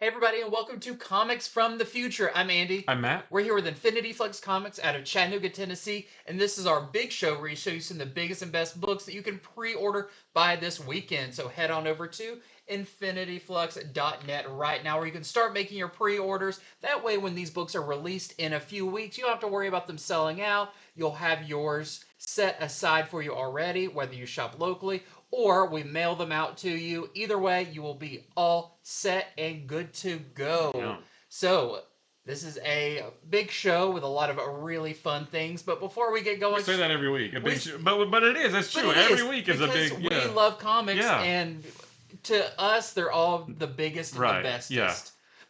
Hey everybody, and welcome to Comics from the Future. I'm Andy. I'm Matt. We're here with Infinity Flux Comics out of Chattanooga, Tennessee, and this is our big show where we show you some of the biggest and best books that you can pre-order by this weekend. So head on over to infinityflux.net right now where you can start making your pre-orders. That way when these books are released in a few weeks, you don't have to worry about them selling out. You'll have yours set aside for you already, whether you shop locally or we mail them out to you. Either way, you will be all set and good to go. Yeah. So, this is a big show with a lot of really fun things. But before we get going, We say that every week. But it is. That's true. Every week is a big. We Yeah. love comics, Yeah. and to us, they're all the biggest and Right, the bestest. yeah.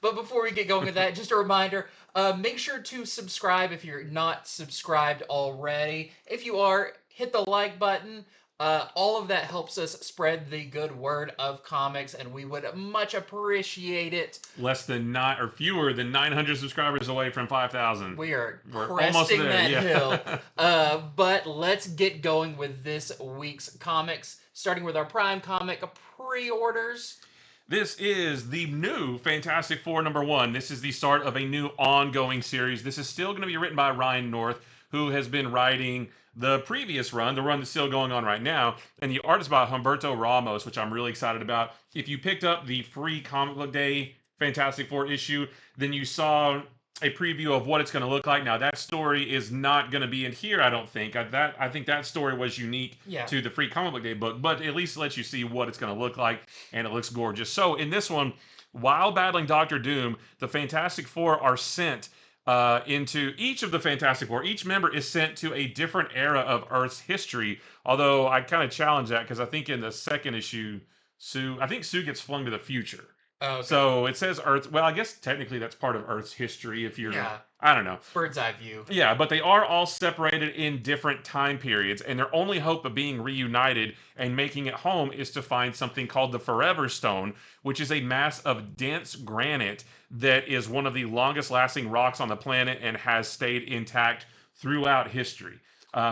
But before we get going with that, just a reminder, make sure to subscribe if you're not subscribed already. If you are, hit the like button. All of that helps us spread the good word of comics, and we would much appreciate it. Less than fewer than 900 subscribers away from 5,000. We're almost cresting there, that yeah. hill. But let's get going with this week's comics, starting with our Prime comic pre-orders. This is the new Fantastic Four #1. This is the start of a new ongoing series. This is still going to be written by Ryan North, who has been writing the previous run, the run that's still going on right now, and the art is by Humberto Ramos, which I'm really excited about. If you picked up the free Comic Book Day Fantastic Four issue, then you saw a preview of what it's going to look like. Now, that story is not going to be in here, I don't think. I think that story was unique to the free Comic Book Day book, but at least it lets you see what it's going to look like, and it looks gorgeous. So, in this one, while battling Doctor Doom, the Fantastic Four are sent into each of the Fantastic Four. Each member is sent to a different era of Earth's history. Although I kind of challenge that because I think in the second issue, Sue gets flung to the future. Oh, okay. So it says Earth. Well, I guess technically that's part of Earth's history. If you're, Yeah. I don't know. Bird's eye view. Yeah, but they are all separated in different time periods, and their only hope of being reunited and making it home is to find something called the Forever Stone, which is a mass of dense granite that is one of the longest lasting rocks on the planet and has stayed intact throughout history.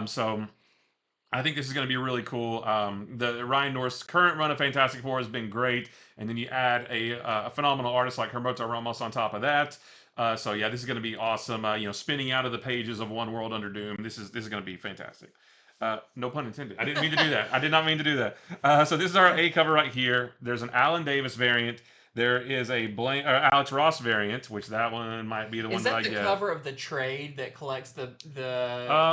So I think this is going to be really cool. The Ryan North's current run of Fantastic Four has been great, and then you add a phenomenal artist like Humberto Ramos on top of that. So yeah, this is going to be awesome. Spinning out of the pages of One World Under Doom. This is going to be fantastic. No pun intended. I didn't mean to do that. I did not mean to do that. So this is our A cover right here. There's an Alan Davis variant. There is a Alex Ross variant, which that one might be the one that I get. Is that the cover of the trade that collects the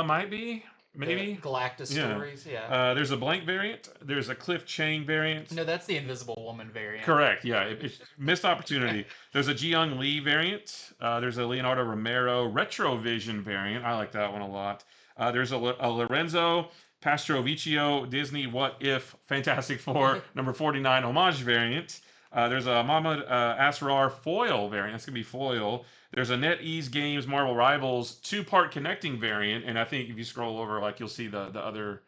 might be. Maybe the Galactus stories? Yeah. There's a blank variant. There's a Cliff Chang variant. No, that's the Invisible Woman variant. Correct. Yeah, it's missed opportunity. There's a Ji-Young Lee variant. There's a Leonardo Romero Retrovision variant. I like that one a lot. There's a Lorenzo Pastrovicio Disney What If Fantastic Four #49 homage variant. There's a Mahmoud Asrar foil variant. That's gonna be foil. There's a NetEase Games Marvel Rivals 2-part connecting variant, and I think if you scroll over, like you'll see the other.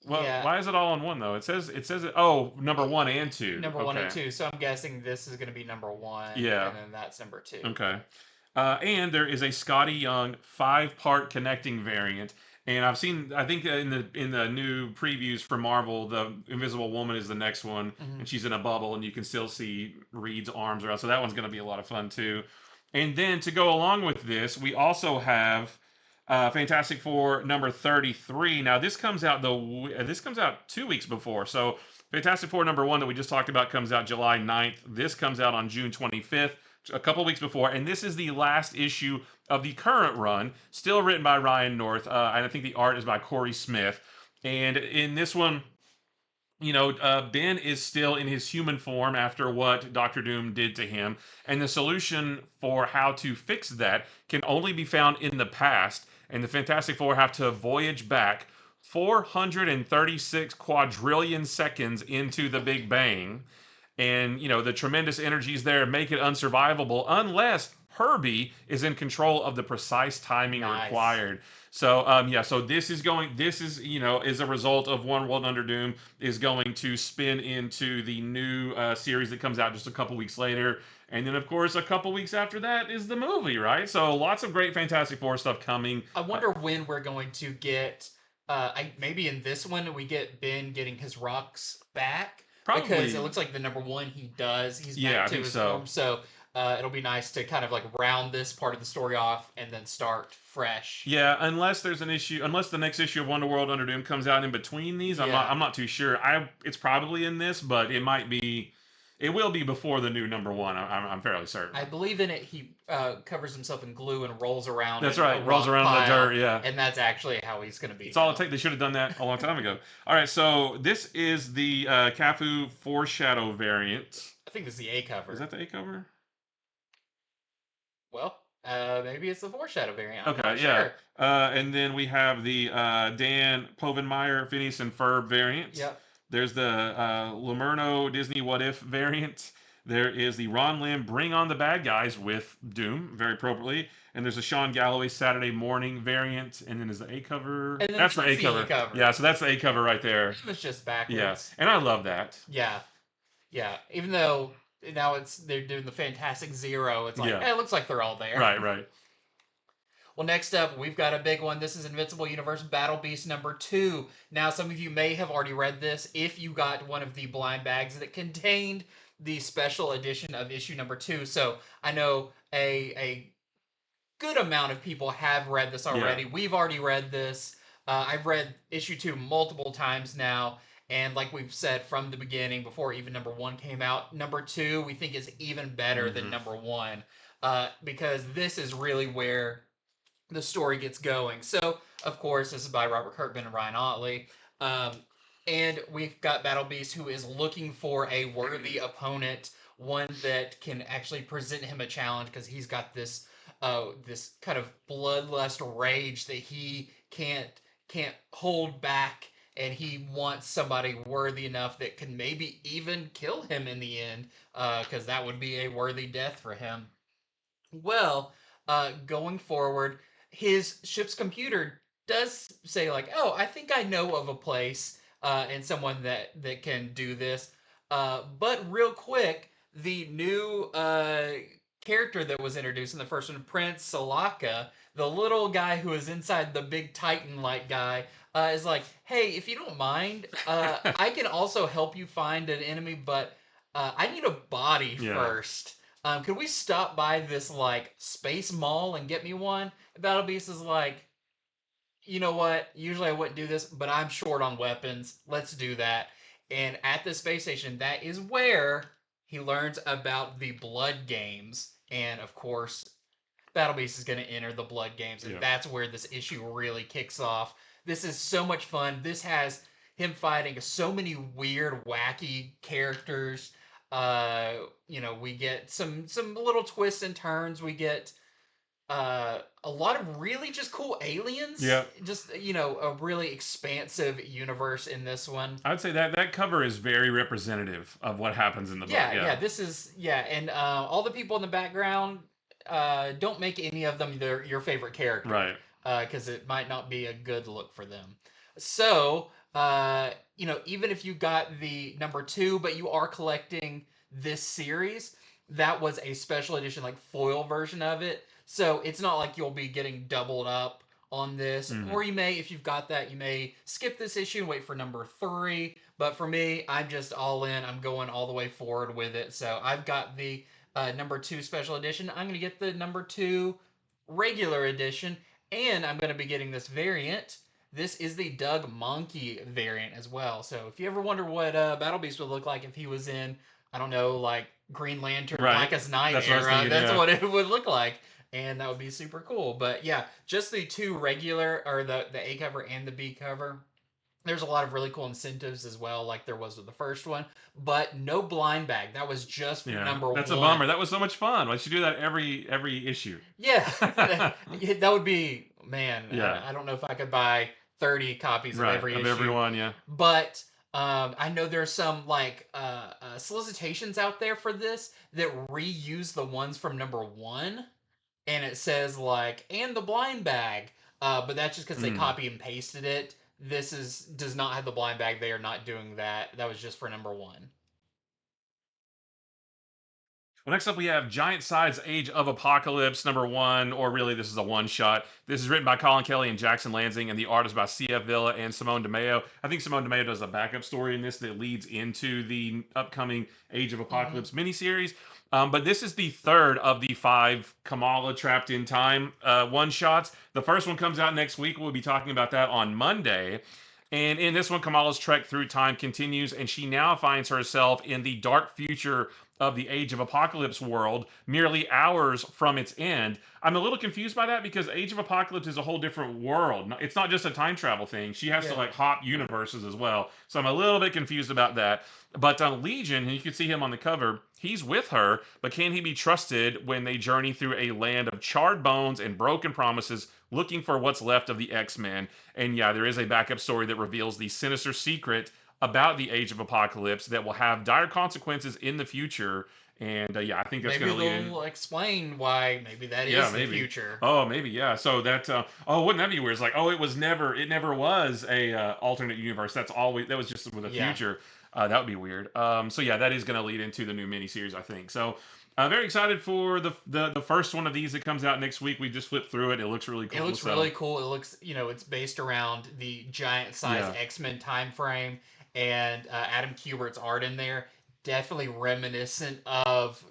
Well, Yeah. Why is it all on one though? It says it. Oh, #1 and 2. Number 1 and 2. So I'm guessing this is going to be #1. Yeah. And then that's number 2. Okay. And there is a Scotty Young 5-part connecting variant. And I think in the new previews for Marvel, the Invisible Woman is the next one, and she's in a bubble, and you can still see Reed's arms around. So that one's going to be a lot of fun too. And then to go along with this, we also have Fantastic Four #33. Now this comes out 2 weeks before. So Fantastic Four #1 that we just talked about comes out July 9th. This comes out on June 25th. A couple weeks before, and this is the last issue of the current run, still written by Ryan North, and I think the art is by Corey Smith. And in this one, Ben is still in his human form after what Doctor Doom did to him, and the solution for how to fix that can only be found in the past, and the Fantastic Four have to voyage back 436 quadrillion seconds into the Big Bang. And, the tremendous energies there make it unsurvivable unless Herbie is in control of the precise timing required. So, so this is a result of One World Under Doom is going to spin into the new series that comes out just a couple weeks later. And then, of course, a couple weeks after that is the movie, right? So lots of great Fantastic Four stuff coming. I wonder when we're going to get, maybe in this one, we get Ben getting his rocks back. Probably. Because it looks like the #1 he does. He's back to his form. So it'll be nice to kind of like round this part of the story off and then start fresh. Yeah, unless there's an issue, unless the next issue of Wonderworld Underdoom comes out in between these, Yeah. I'm not too sure. It's probably in this, but it might be, it will be before the new number one. I'm fairly certain. I believe in it. He covers himself in glue and rolls around. That's in right, a rolls rock around in the pile, dirt. Yeah, and that's actually how he's going to be. it's all it takes. They should have done that a long time ago. All right, so this is the Cafu Foreshadow variant. I think this is the A cover. Is that the A cover? Well, maybe it's the Foreshadow variant. I'm Okay, not yeah. sure. And then we have the Dan Povenmire, Phineas and Ferb variant. Yep. There's the Lamerno Disney What If variant. There is the Ron Lim Bring on the Bad Guys with Doom, very appropriately. And there's a Sean Galloway Saturday Morning variant. And then there's the A cover. And then That's the A cover. cover. Yeah, so that's the A cover right there. It was just backwards. Yeah, and I love that. Yeah. Yeah. Even though now they're doing the Fantastic Zero, it's like, it looks like they're all there. Right, right. Well, next up, we've got a big one. This is Invincible Universe Battle Beast number 2. Now, some of you may have already read this if you got one of the blind bags that contained the special edition of issue number 2. So I know a good amount of people have read this already. Yeah. We've already read this. I've read issue 2 multiple times now. And like we've said from the beginning, before even number 1 came out, number 2 we think is even better than number 1. Because this is really where the story gets going. So, of course, this is by Robert Kirkman and Ryan Ottley. And we've got Battle Beast, who is looking for a worthy opponent, one that can actually present him a challenge, because he's got this this kind of bloodlust rage that he can't hold back, and he wants somebody worthy enough that can maybe even kill him in the end, because that would be a worthy death for him. Well, going forward, his ship's computer does say, like, oh, I think I know of a place and someone that can do this. But real quick, the new character that was introduced in the first one, Prince Salaka, the little guy who is inside the big Titan-like guy, is like, hey, if you don't mind, I can also help you find an enemy, but I need a body first. Could we stop by this, like, space mall and get me one? Battle Beast is like, you know what? Usually I wouldn't do this, but I'm short on weapons. Let's do that. And at the space station, that is where he learns about the Blood Games. And, of course, Battle Beast is going to enter the Blood Games. And that's where this issue really kicks off. This is so much fun. This has him fighting so many weird, wacky characters. You know, we get some little twists and turns. We get a lot of really just cool aliens. Yeah. Just, you know, a really expansive universe in this one. I'd say that cover is very representative of what happens in the book. Yeah, this is, and all the people in the background, don't make any of them your favorite character. Right. Because it might not be a good look for them. So, you know, even if you got the number 2, but you are collecting this series, that was a special edition, like, foil version of it. So it's not like you'll be getting doubled up on this. Or you may, if you've got that, you may skip this issue and wait for number 3. But for me, I'm just all in. I'm going all the way forward with it. So I've got the number 2 special edition. I'm going to get the number 2 regular edition. And I'm going to be getting this variant. This is the Doug Monkey variant as well. So if you ever wonder what Battle Beast would look like if he was in, I don't know, like Green Lantern, Blackest Night era, that's what it would look like. And that would be super cool. But yeah, just the 2 regular, or the A cover and the B cover. There's a lot of really cool incentives as well, like there was with the first one. But no blind bag. That was just for number 1. That's a bummer. That was so much fun. Why should you do that every issue? Yeah. That would be, man, I don't know if I could buy 30 copies of every issue. Of everyone, yeah. But I know there's some, like, solicitations out there for this that reuse the ones from number 1. And it says, like, and the blind bag. But that's just because they copy and pasted it. This does not have the blind bag. They are not doing that. That was just for number 1. Well, next up we have Giant Size Age of Apocalypse #1, or really this is a one-shot. This is written by Colin Kelly and Jackson Lansing, and the art is by C.F. Villa and Simone DeMeo. I think Simone DeMeo does a backup story in this that leads into the upcoming Age of Apocalypse miniseries. But this is the third of the 5 Kamala Trapped in Time one-shots. The first one comes out next week. We'll be talking about that on Monday. And in this one, Kamala's trek through time continues, and she now finds herself in the dark future of the Age of Apocalypse world, merely hours from its end. I'm a little confused by that because Age of Apocalypse is a whole different world. It's not just a time travel thing. She has to Yeah. like hop universes as well. So I'm a little bit confused about that. But Legion, and you can see him on the cover, he's with her, but can he be trusted when they journey through a land of charred bones and broken promises, looking for what's left of the X-Men? And yeah, there is a backup story that reveals the sinister secret about the Age of Apocalypse that will have dire consequences in the future. And yeah, I think that's Maybe going to lead in. they'll explain why maybe that Yeah, is the maybe. future. Oh, maybe. Yeah. So that. Oh, wouldn't that be weird? It's like, oh, it never was a alternate universe. That's always that was just with the Yeah. future. That would be weird. So yeah, that is going to lead into the new miniseries, I think. So. Very excited for the first one of these that comes out next week. We just flipped through it. It looks really cool. It looks really cool. It looks, it's based around the giant size Yeah. X-Men time frame, and Adam Kubert's art in there. Definitely reminiscent of,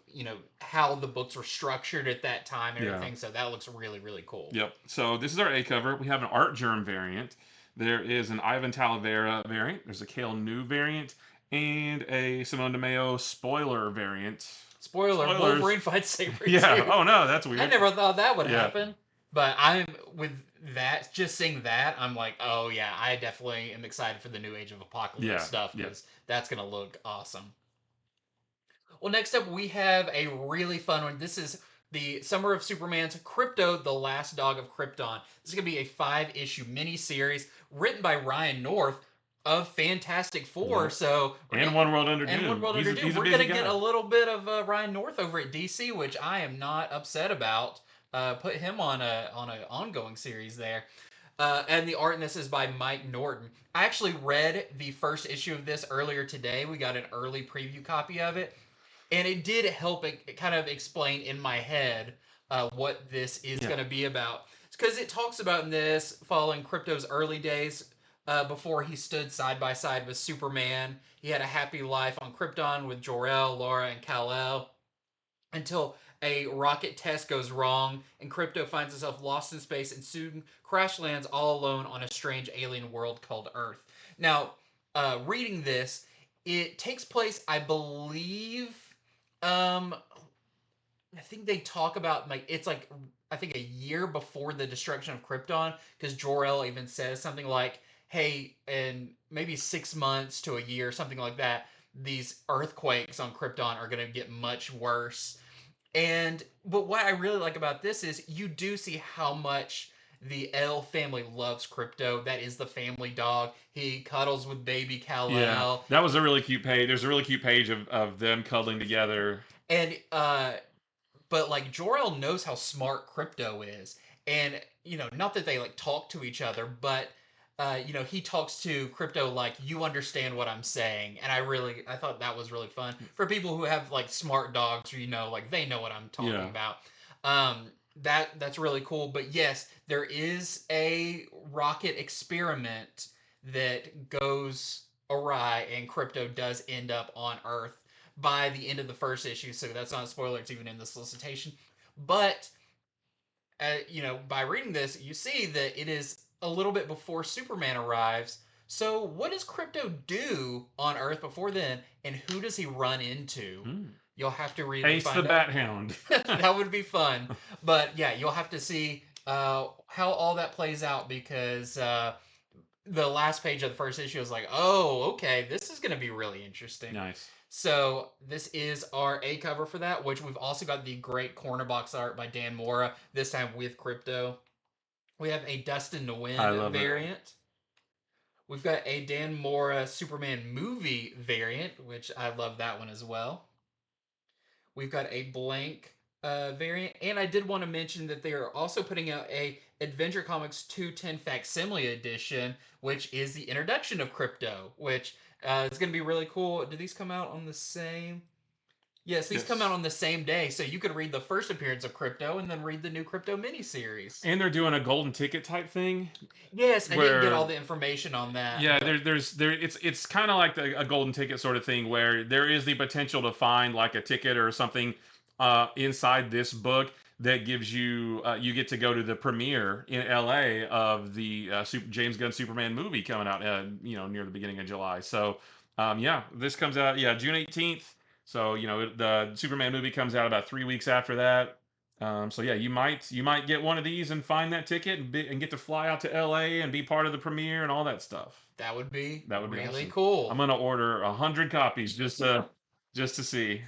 how the books were structured at that time and Yeah. everything. So that looks really, really cool. Yep. So this is our A cover. We have an Art Germ variant. There is an Ivan Talavera variant. There's a Cale New variant and a Simone DeMeo spoiler variant. Spoiler: Spoilers. Wolverine fights Sabretooth. Yeah. Oh no, that's weird. I never thought that would Yeah. happen. But I'm with that. Just seeing that, I'm like, oh yeah, I definitely am excited for the new Age of Apocalypse Yeah, stuff yeah. because that's gonna look awesome. Well, next up we have a really fun one. This is the Summer of Superman's Krypto, the Last Dog of Krypton. This is gonna be a 5-issue miniseries written by Ryan North of Fantastic Four. Yep. So And One World Under Doom. and One World He's a- Under Doom. he's a We're busy gonna get guy. a little bit of Ryan North over at DC, which I am not upset about. Put him on a ongoing series there. And the art in this is by Mike Norton. I actually read the first issue of this earlier today. We got an early preview copy of it, and it did help it kind of explain in my head what this is Yeah. going to be about. Because it talks about in this following Krypto's early days before he stood side by side with Superman. He had a happy life on Krypton with Jor-El, Laura, and Kal-El until a rocket test goes wrong and Krypto finds himself lost in space and soon crash lands all alone on a strange alien world called Earth. Now, reading this, it takes place, I believe, I think they talk about it's like I think a year before the destruction of Krypton, because Jor-El even says something like, "Hey, in maybe 6 months to a year, something like that, these earthquakes on Krypton are going to get much worse." But what I really like about this is you do see how much the L family loves Krypto. That is the family dog. He cuddles with baby Kal-El. Yeah, that was a really cute page. There's a really cute page of them cuddling together. And but like Jor-El knows how smart Krypto is, and not that they like talk to each other, but he talks to Krypto like, you understand what I'm saying, and I thought that was really fun for people who have like smart dogs, or like they know what I'm talking Yeah. about. That's really cool. But yes, there is a rocket experiment that goes awry, and Krypto does end up on Earth by the end of the first issue. So that's not a spoiler; it's even in the solicitation. But by reading this, you see that it is a little bit before Superman arrives. So what does Krypto do on Earth before then, and who does he run into? You'll have to read Ace and the find Bat out. Hound. That would be fun. But yeah, you'll have to see how all that plays out, because the last page of the first issue is like, oh, okay, this is going to be really interesting. Nice. So this is our A cover for that, which we've also got the great corner box art by Dan Mora, this time with Krypto. We have a Dustin Nguyen variant. We've got a Dan Mora Superman movie variant, which I love that one as well. We've got a blank variant, and I did want to mention that they are also putting out a Adventure Comics 210 facsimile edition, which is the introduction of Krypto, which is going to be really cool. Do these come out on the same? Yes, these come Yes. out on the same day, so you could read the first appearance of Krypto and then read the new Krypto miniseries. And they're doing a golden ticket type thing Yes, I didn't get where all the information on that, yeah, but it's kind of like a golden ticket sort of thing where there is the potential to find like a ticket or something inside this book that gives you you get to go to the premiere in LA of the James Gunn Superman movie coming out near the beginning of July. So yeah, this comes out June 18th. So the Superman movie comes out about 3 weeks after that. So yeah, you might get one of these and find that ticket and get to fly out to LA and be part of the premiere and all that stuff. that would be That would be really awesome. I'm cool. gonna order 100 copies just to see.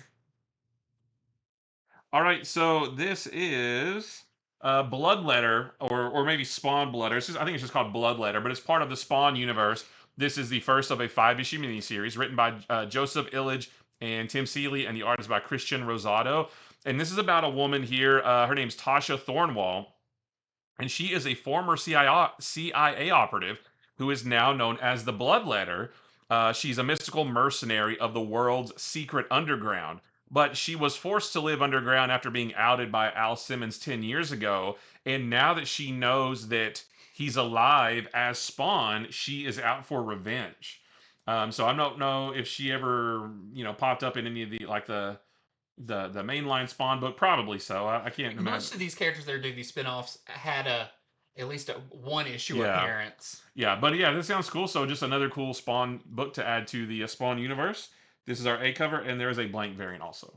All right, so this is Bloodletter or maybe Spawn Bloodletter. I think it's just called Bloodletter, but it's part of the Spawn universe. This is the first of a 5-issue miniseries written by Joseph Illidge and Tim Seeley, and the art is by Christian Rosado. And this is about a woman here. Her name's Tasha Thornwall, and she is a former CIA operative who is now known as the Bloodletter. She's a mystical mercenary of the world's secret underground, but she was forced to live underground after being outed by Al Simmons 10 years ago. And now that she knows that he's alive as Spawn, she is out for revenge. So I don't know if she ever, popped up in any of the mainline Spawn book. Probably so. I can't Most imagine. of these characters that are doing these spin-offs had at least a one issue Yeah. appearance. Yeah, but yeah, this sounds cool. So just another cool Spawn book to add to the Spawn universe. This is our A cover, and there is a blank variant also.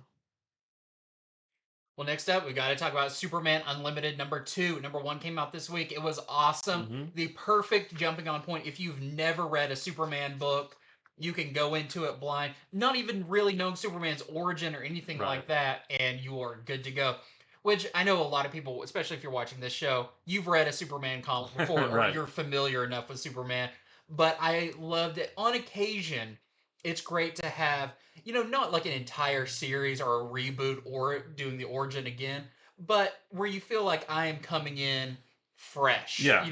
Well, next up, we got to talk about Superman Unlimited #2. #1 came out this week. It was awesome. Mm-hmm. The perfect jumping on point. If you've never read a Superman book, you can go into it blind, not even really knowing Superman's origin or anything Right. like that, and you are good to go. Which I know a lot of people, especially if you're watching this show, you've read a Superman comic before, or Right. you're familiar enough with Superman. But I loved it. On occasion, it's great to have, not like an entire series or a reboot or doing the origin again, but where you feel like I am coming in fresh. Yeah.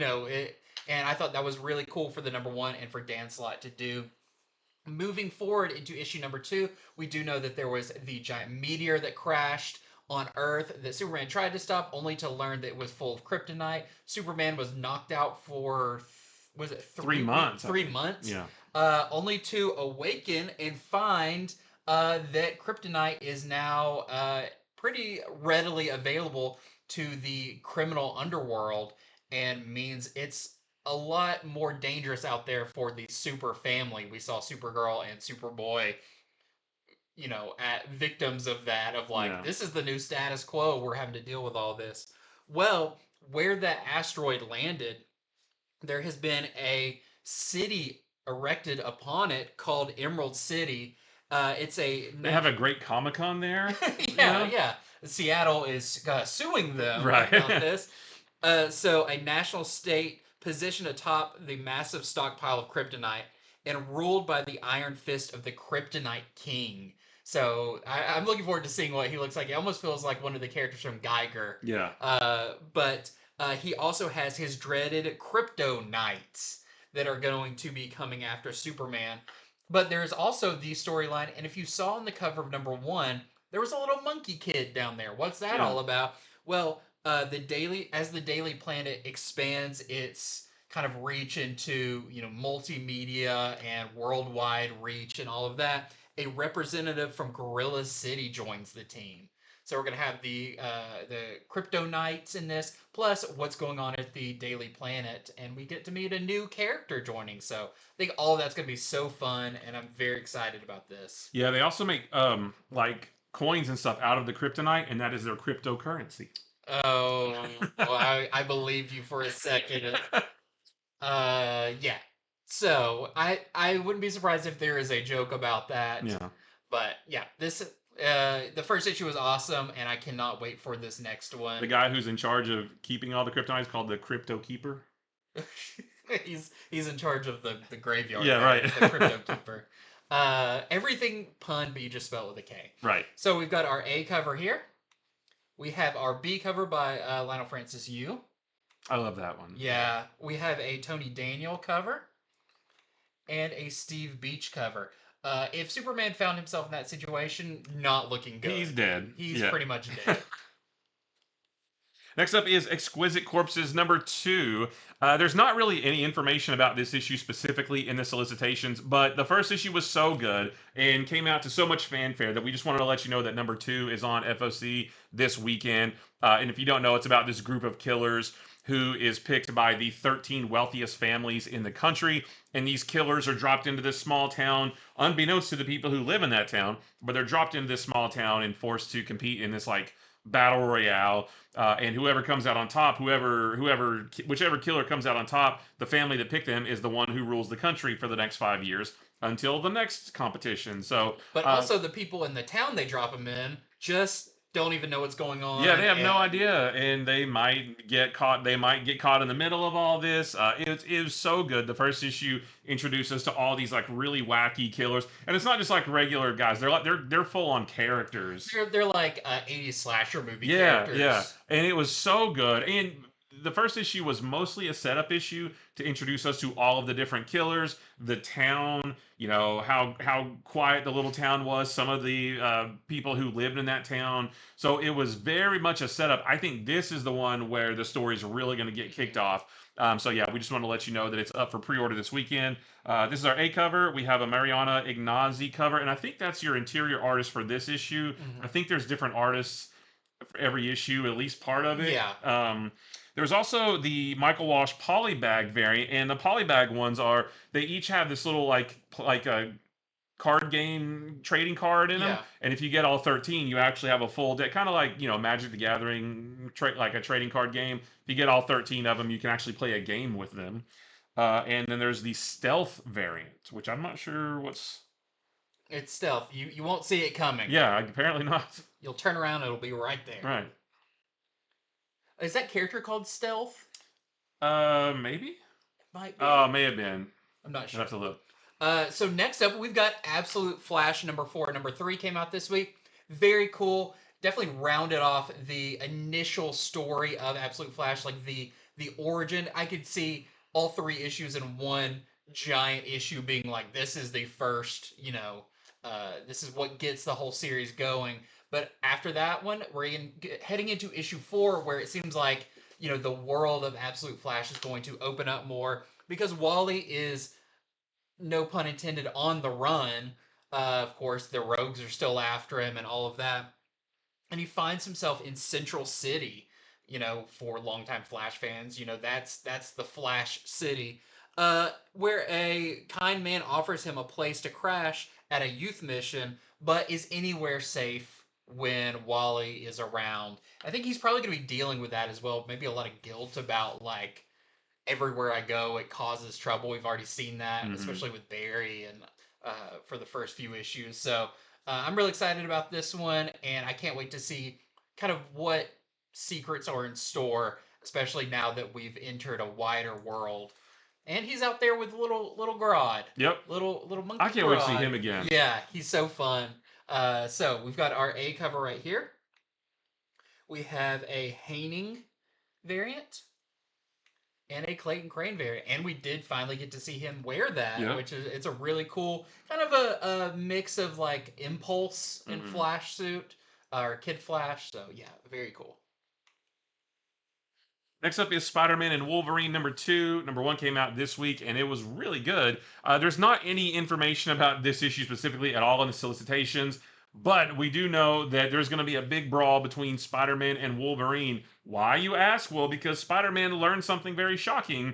And I thought that was really cool for the #1 and for Dan Slott to do. Moving forward into issue #2, we do know that there was the giant meteor that crashed on Earth that Superman tried to stop, only to learn that it was full of kryptonite. Superman was knocked out for, was it 3 months? 3 months? Yeah. Only to awaken and find that kryptonite is now pretty readily available to the criminal underworld, and means it's a lot more dangerous out there for the super family. We saw Supergirl and Superboy, at victims of that, of like, Yeah. this is the new status quo. We're having to deal with all this. Well, where that asteroid landed, there has been a city erected upon it called Emerald City. They have a great Comic-Con there. yeah. Seattle is suing them Right. about this. So a national state positioned atop the massive stockpile of kryptonite and ruled by the iron fist of the Kryptonite King. So I'm looking forward to seeing what he looks like. He almost feels like one of the characters from Geiger. Yeah. But he also has his dreaded Krypto Knights that are going to be coming after Superman. But there's also the storyline, and if you saw on the cover of #1, there was a little monkey kid down there. What's that all about? Well, the Daily Planet expands its kind of reach into multimedia and worldwide reach and all of that, a representative from Gorilla City joins the team. So we're gonna have the Krypto Knights in this, plus what's going on at the Daily Planet, and we get to meet a new character joining. So I think all of that's gonna be so fun, and I'm very excited about this. Yeah, they also make like coins and stuff out of the kryptonite, and that is their cryptocurrency. Oh, well, I believed you for a second. Yeah. So I wouldn't be surprised if there is a joke about that. Yeah. But yeah, this the first issue was awesome, and I cannot wait for this next one. The guy who's in charge of keeping all the kryptonite is called the Crypto Keeper. he's in charge of the graveyard. Yeah, right. The Crypto Keeper. Everything pun, but you just spell it with a K. Right. So we've got our A cover here. We have our B cover by Lionel Francis Yu. I love that one. Yeah, we have a Tony Daniel cover and a Steve Beach cover. If Superman found himself in that situation, not looking good. He's dead. He's Yeah. pretty much dead. Next up is Exquisite Corpses #2. There's not really any information about this issue specifically in the solicitations, but the first issue was so good and came out to so much fanfare that we just wanted to let you know that #2 is on FOC this weekend. And if you don't know, it's about this group of killers who is picked by the 13 wealthiest families in the country. And these killers are dropped into this small town, unbeknownst to the people who live in that town, but they're dropped into this small town and forced to compete in this like battle royale, and whoever comes out on top, whichever killer comes out on top, the family that picked them is the one who rules the country for the next 5 years until the next competition. So, but also the people in the town they drop them in just don't even know what's going on. yeah, they have no idea, and they might get caught. They might get caught in the middle of all this. It was so good. The first issue introduced us to all these like really wacky killers, and it's not just like regular guys. They're full on characters. They're like 80s slasher movie Yeah, characters. yeah, and it was so good. And the first issue was mostly a setup issue to introduce us to all of the different killers, the town, how quiet the little town was, some of the people who lived in that town. So it was very much a setup. I think this is the one where the story is really going to get kicked off. So yeah, we just want to let you know that it's up for pre-order this weekend. This is our A cover. We have a Mariana Ignazi cover, and I think that's your interior artist for this issue. Mm-hmm. I think there's different artists for every issue, at least part of it. Yeah. There's also the Michael Walsh polybag variant, and the polybag ones they each have this little like a card game trading card in them, Yeah. and if you get all 13, you actually have a full deck, kind of like Magic the Gathering, like a trading card game. If you get all 13 of them, you can actually play a game with them. And then there's the stealth variant, which I'm not sure what's. It's stealth. You won't see it coming. Yeah, apparently not. You'll turn around, it'll be right there. Right. Is that character called Stealth? Maybe. Might be. May have been. I'm not I'll sure. have to look. So next up, we've got Absolute Flash #4. #3 came out this week. Very cool. Definitely rounded off the initial story of Absolute Flash, like the origin. I could see all 3 issues in one giant issue being like, this is the first, this is what gets the whole series going. But after that one, we're heading into issue 4, where it seems like, the world of Absolute Flash is going to open up more because Wally is, no pun intended, on the run. Of course, the rogues are still after him and all of that. And he finds himself in Central City, for longtime Flash fans, that's the Flash City, where a kind man offers him a place to crash at a youth mission, but is anywhere safe when Wally is around. I think he's probably going to be dealing with that as well. Maybe a lot of guilt about, like, everywhere I go, it causes trouble. We've already seen that, especially with Barry and for the first few issues. So I'm really excited about this one, and I can't wait to see kind of what secrets are in store, especially now that we've entered a wider world. And he's out there with little Grodd. Yep. Little monkey. I can't wait to see him again. Yeah, he's so fun. So we've got our A cover right here. We have a Haining variant and a Clayton Crane variant, and we did finally get to see him wear that, which is it's a really cool kind of a mix of like Impulse and Flash suit or Kid Flash. So yeah, very cool. Next up is Spider-Man and Wolverine #2. #1 came out this week, and it was really good. There's not any information about this issue specifically at all in the solicitations, but we do know that there's going to be a big brawl between Spider-Man and Wolverine. Why, you ask? Well, because Spider-Man learned something very shocking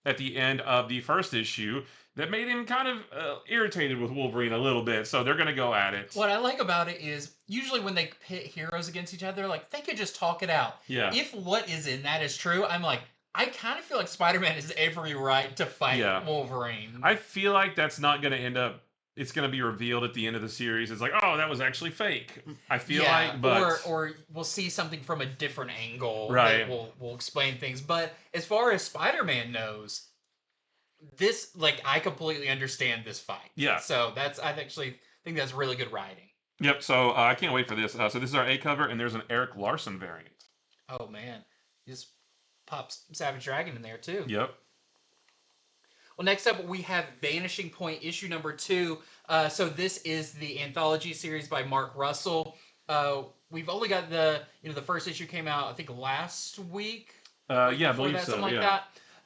at the end of the first issue that made him kind of irritated with Wolverine a little bit, so they're going to go at it. What I like about it is, usually when they pit heroes against each other, like, they could just talk it out. Yeah. If what is in that is true, I'm like, I kind of feel like Spider-Man has every right to fight Wolverine. I feel like that's not going to end up, it's going to be revealed at the end of the series. It's like, oh, that was actually fake. I feel like, but... Or we'll see something from a different angle that will explain things. But as far as Spider-Man knows, this, like, I completely understand this fight. Yeah. So I actually think that's really good writing. Yep, so I can't wait for this. So this is our A cover, and there's an Eric Larson variant. Oh, man. He just pops Savage Dragon in there, too. Yep. Well, next up we have Vanishing Point issue number 2. So this is the anthology series by Mark Russell. We've only got the first issue came out I think last week. Week Yeah, I before believe that, so. something like Yeah,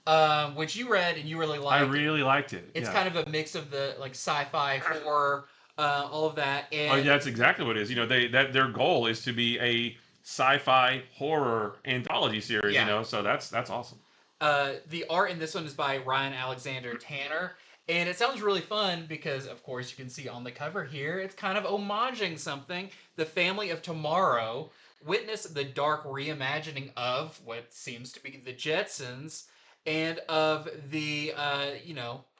that. Which you read and you really I liked. really liked it. It's Yeah. kind of a mix of the like sci-fi, horror, all of that. Oh, And yeah, that's exactly what it is. Their goal is to be a sci-fi horror anthology series. yeah, So that's awesome. the art in this one is by Ryan Alexander Tanner. And it sounds really fun because, of course, you can see on the cover here, it's kind of homaging something. The family of tomorrow witness the dark reimagining of what seems to be the Jetsons and of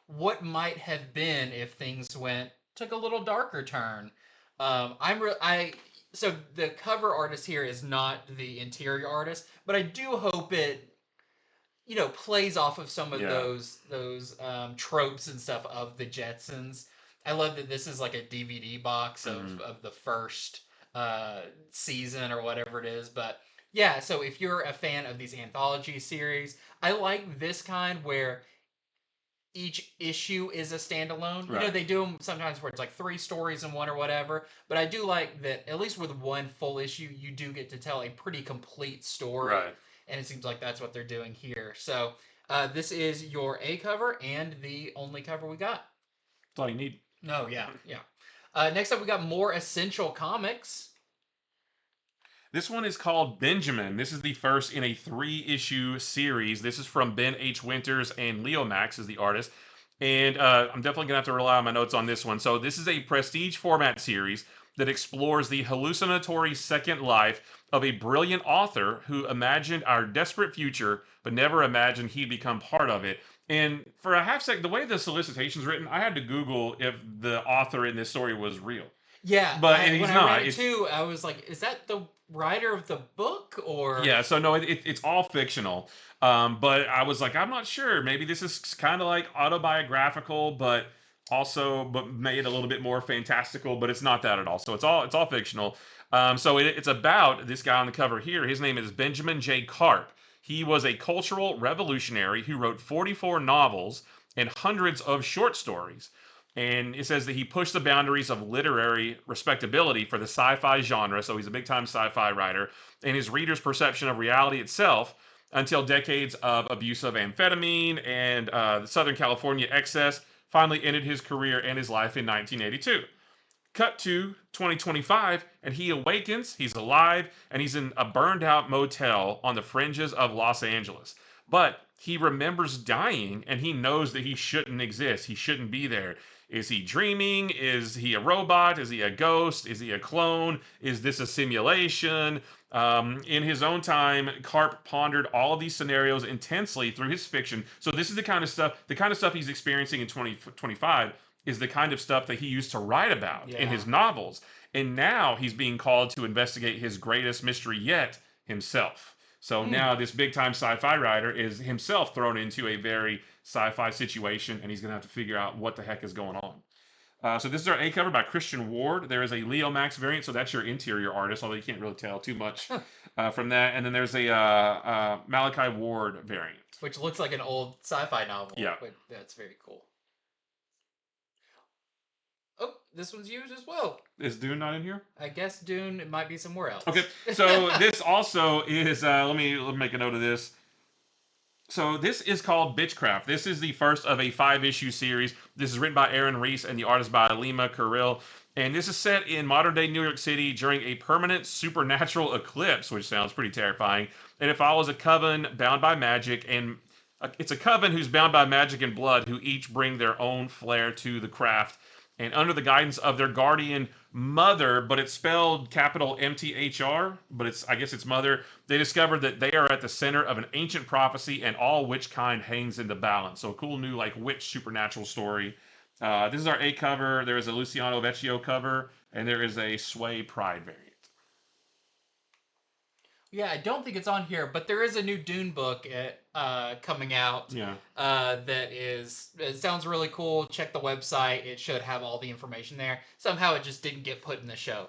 what might have been if things took a little darker turn. So the cover artist here is not the interior artist, but I do hope it plays off of some of Yeah. those tropes and stuff of the Jetsons. I love that this is like a DVD box of the first season or whatever it is. But yeah, so if you're a fan of these anthology series, I like this kind where each issue is a standalone. Right. They do them sometimes where it's like 3 stories in one or whatever. But I do like that at least with one full issue, you do get to tell a pretty complete story. Right. And it seems like that's what they're doing here. So this is your A cover and the only cover we got. That's all you need. No, yeah. Next up, we got more Essential Comics. This one is called Benjamin. This is the first in a 3-issue series. This is from Ben H. Winters and Leo Max is the artist. And I'm definitely going to have to rely on my notes on this one. So this is a prestige format series that explores the hallucinatory second life of a brilliant author who imagined our desperate future, but never imagined he'd become part of it. And for a half second, the way the solicitation's written, I had to Google if the author in this story was real. Yeah, and he's when not. I read it too, I was like, is that the writer of the book or? Yeah, so no, it's all fictional. But I was like, I'm not sure. Maybe this is kind of like autobiographical, but made a little bit more fantastical. But it's not that at all. So it's all fictional. So it's about this guy on the cover here. His name is Benjamin J. Karp. He was a cultural revolutionary who wrote 44 novels and hundreds of short stories. And it says that he pushed the boundaries of literary respectability for the sci-fi genre. So he's a big-time sci-fi writer, and his readers' perception of reality itself until decades of abuse of amphetamine and Southern California excess finally ended his career and his life in 1982. Cut to 2025, and he awakens, he's alive, and he's in a burned out motel on the fringes of Los Angeles. But he remembers dying, and he knows that he shouldn't exist. He shouldn't be there. Is he dreaming? Is he a robot? Is he a ghost? Is he a clone? Is this a simulation? In his own time, Karp pondered all of these scenarios intensely through his fiction. So this is the kind of stuff he's experiencing in 2025 is the kind of stuff that he used to write about in his novels. And now he's being called to investigate his greatest mystery yet, himself. So now this big-time sci-fi writer is himself thrown into a very sci-fi situation, and he's going to have to figure out what the heck is going on. So this is our A cover by Christian Ward. There is a Leo Max variant, so that's your interior artist, although you can't really tell too much from that. And then there's a Malachi Ward variant. Which looks like an old sci-fi novel. Yeah. But that's very cool. Oh, this one's used as well. Is Dune not in here? I guess Dune, it might be somewhere else. Okay, so this also is, let me make a note of this. So this is called Bytchcraft. This is the first of a 5-issue series. This is written by Aaron Reese and the artist by Lima Carril. And this is set in modern-day New York City during a permanent supernatural eclipse, which sounds pretty terrifying. And it follows a coven bound by magic, and it's a coven who's bound by magic and blood who each bring their own flair to the craft. And under the guidance of their guardian mother, but it's spelled capital MTHR, but I guess it's mother, they discovered that they are at the center of an ancient prophecy and all witch kind hangs in the balance. So a cool new witch supernatural story. This is our A cover. There is a Luciano Vecchio cover, and there is a Sway Pride variant. Yeah, I don't think it's on here, but there is a new Dune book coming out. Yeah. It sounds really cool. Check the website. It should have all the information there. Somehow it just didn't get put in the show.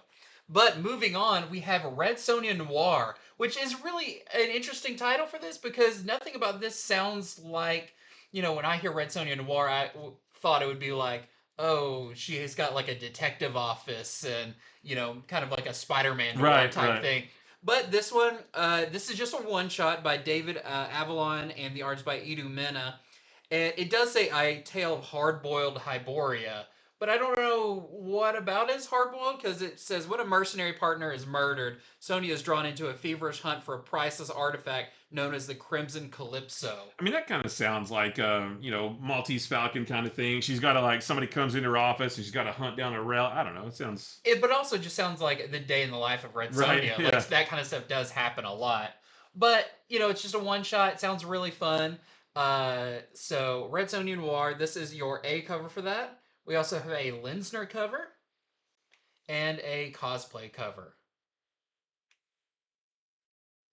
But moving on, we have Red Sonja Noir, which is really an interesting title for this because nothing about this sounds like when I hear Red Sonja Noir, I thought it would be like, oh, she has got like a detective office and, kind of like a Spider-Man noir Right, type right. thing. But this one, this is just a one-shot by David Avalon and the art's by Edu Mena. And it does say a tale of hard-boiled Hyboria, but I don't know what about is hard-boiled because it says when a mercenary partner is murdered, Sonya is drawn into a feverish hunt for a priceless artifact known as the Crimson Calypso. I mean, that kind of sounds like, Maltese Falcon kind of thing. She's got to, like, somebody comes into her office and she's got to hunt down a rail. I don't know. It sounds. But also just sounds like the day in the life of Red Right, Sonja. yeah. Like that kind of stuff does happen a lot. But it's just a one shot. It sounds really fun. So Red Sonja Noir. This is your A cover for that. We also have a Linsner cover and a cosplay cover.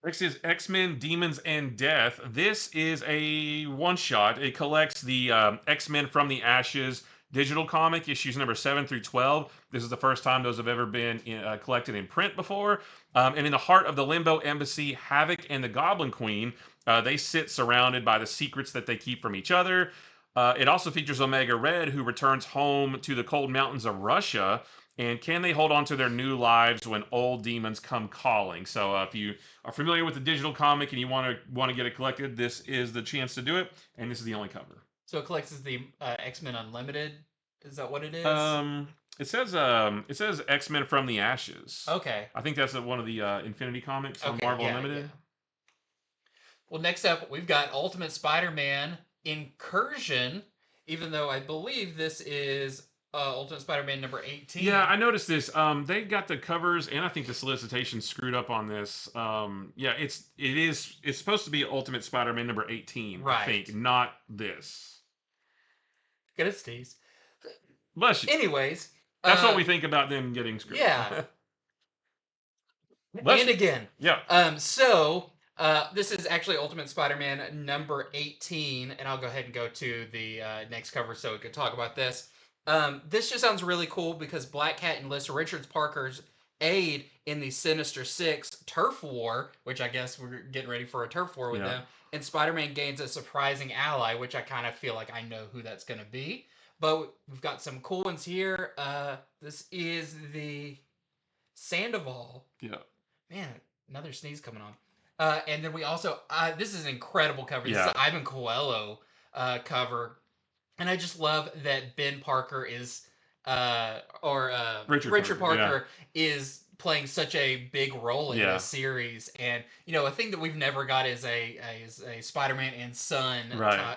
Next is X-Men, Demons, and Death. This is a one-shot. It collects the X-Men from the Ashes digital comic, issues number 7 through 12. This is the first time those have ever been collected in print before. And in the heart of the Limbo Embassy, Havoc and the Goblin Queen, they sit surrounded by the secrets that they keep from each other. It also features Omega Red, who returns home to the cold mountains of Russia. And can they hold on to their new lives when old demons come calling? So if you are familiar with the digital comic and you want to get it collected, this is the chance to do it. And this is the only cover. So it collects as the X-Men Unlimited. Is that what it is? It says X-Men from the Ashes. Okay. I think that's one of the Infinity comics on Okay, Marvel yeah, Unlimited. yeah. Well, next up we've got Ultimate Spider-Man Incursion. Even though I believe this is Ultimate Spider-Man number 18. Yeah, I noticed this. They got the covers and I think the solicitation screwed up on this. Yeah, it's supposed to be Ultimate Spider-Man number 18, Right. I think, not this. Get a sneeze. Bless you. Anyways, that's what we think about them getting screwed. Yeah. Bless and you. again. Yeah. So this is actually Ultimate Spider-Man number 18, and I'll go ahead and go to the next cover so we can talk about this. This just sounds really cool because Black Cat enlists Richard Parker's aid in the Sinister Six turf war, which I guess we're getting ready for a turf war with them, and Spider-Man gains a surprising ally, which I kind of feel like I know who that's going to be. But we've got some cool ones here. This is the Sandoval. Yeah. Man, another sneeze coming on. And then we also, this is an incredible cover. This is an Ivan Coelho cover. And I just love that Ben Parker is, Richard Parker is playing such a big role in this series. And, a thing that we've never got is a Spider-Man and Son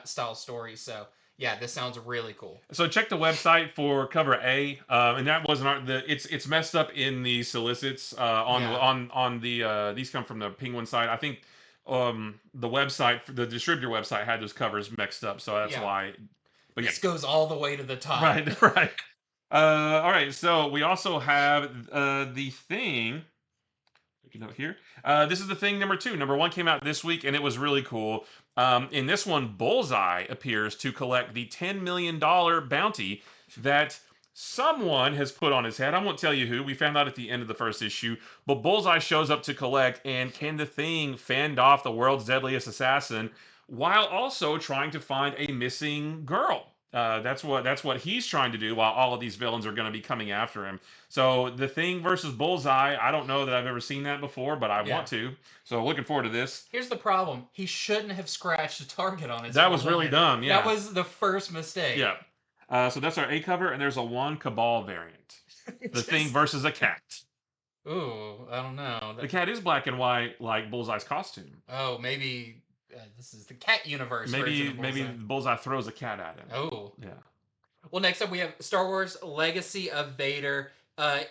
style story. So, yeah, this sounds really cool. So check the website for cover A, and that wasn't it's messed up in the solicits on the these come from the Penguin site. I think the website, the distributor website, had those covers mixed up, so that's why. But this goes all the way to the top. Right. All right. So we also have the Thing. Note here. This is the Thing number 2. Number 1 came out this week, and it was really cool. In this one, Bullseye appears to collect the $10 million bounty that someone has put on his head. I won't tell you who. We found out at the end of the first issue. But Bullseye shows up to collect, and can the Thing fend off the world's deadliest assassin while also trying to find a missing girl? That's what he's trying to do while all of these villains are going to be coming after him. So the Thing versus Bullseye, I don't know that I've ever seen that before, but I want to. So looking forward to this. Here's the problem. He shouldn't have scratched a target on his That was really dumb, yeah. That was the first mistake. Yeah. So that's our A cover, and there's a one Cabal variant. The Thing versus a cat. Ooh, I don't know. The cat is black and white like Bullseye's costume. Oh, maybe... this is the cat universe. Maybe Bullseye throws a cat at him. Oh. Yeah. Well, next up we have Star Wars Legacy of Vader,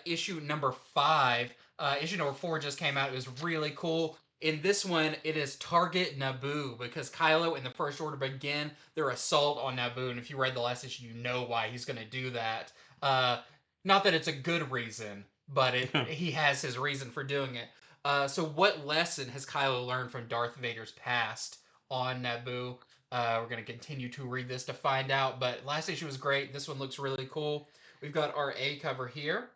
issue number 5. Issue number 4 just came out. It was really cool. In this one, it is Target Naboo, because Kylo and the First Order begin their assault on Naboo, and if you read the last issue, you know why he's going to do that. Not that it's a good reason, but he has his reason for doing it. So what lesson has Kylo learned from Darth Vader's past on Naboo? We're going to continue to read this to find out, but last issue was great. This one looks really cool. We've got our A cover here.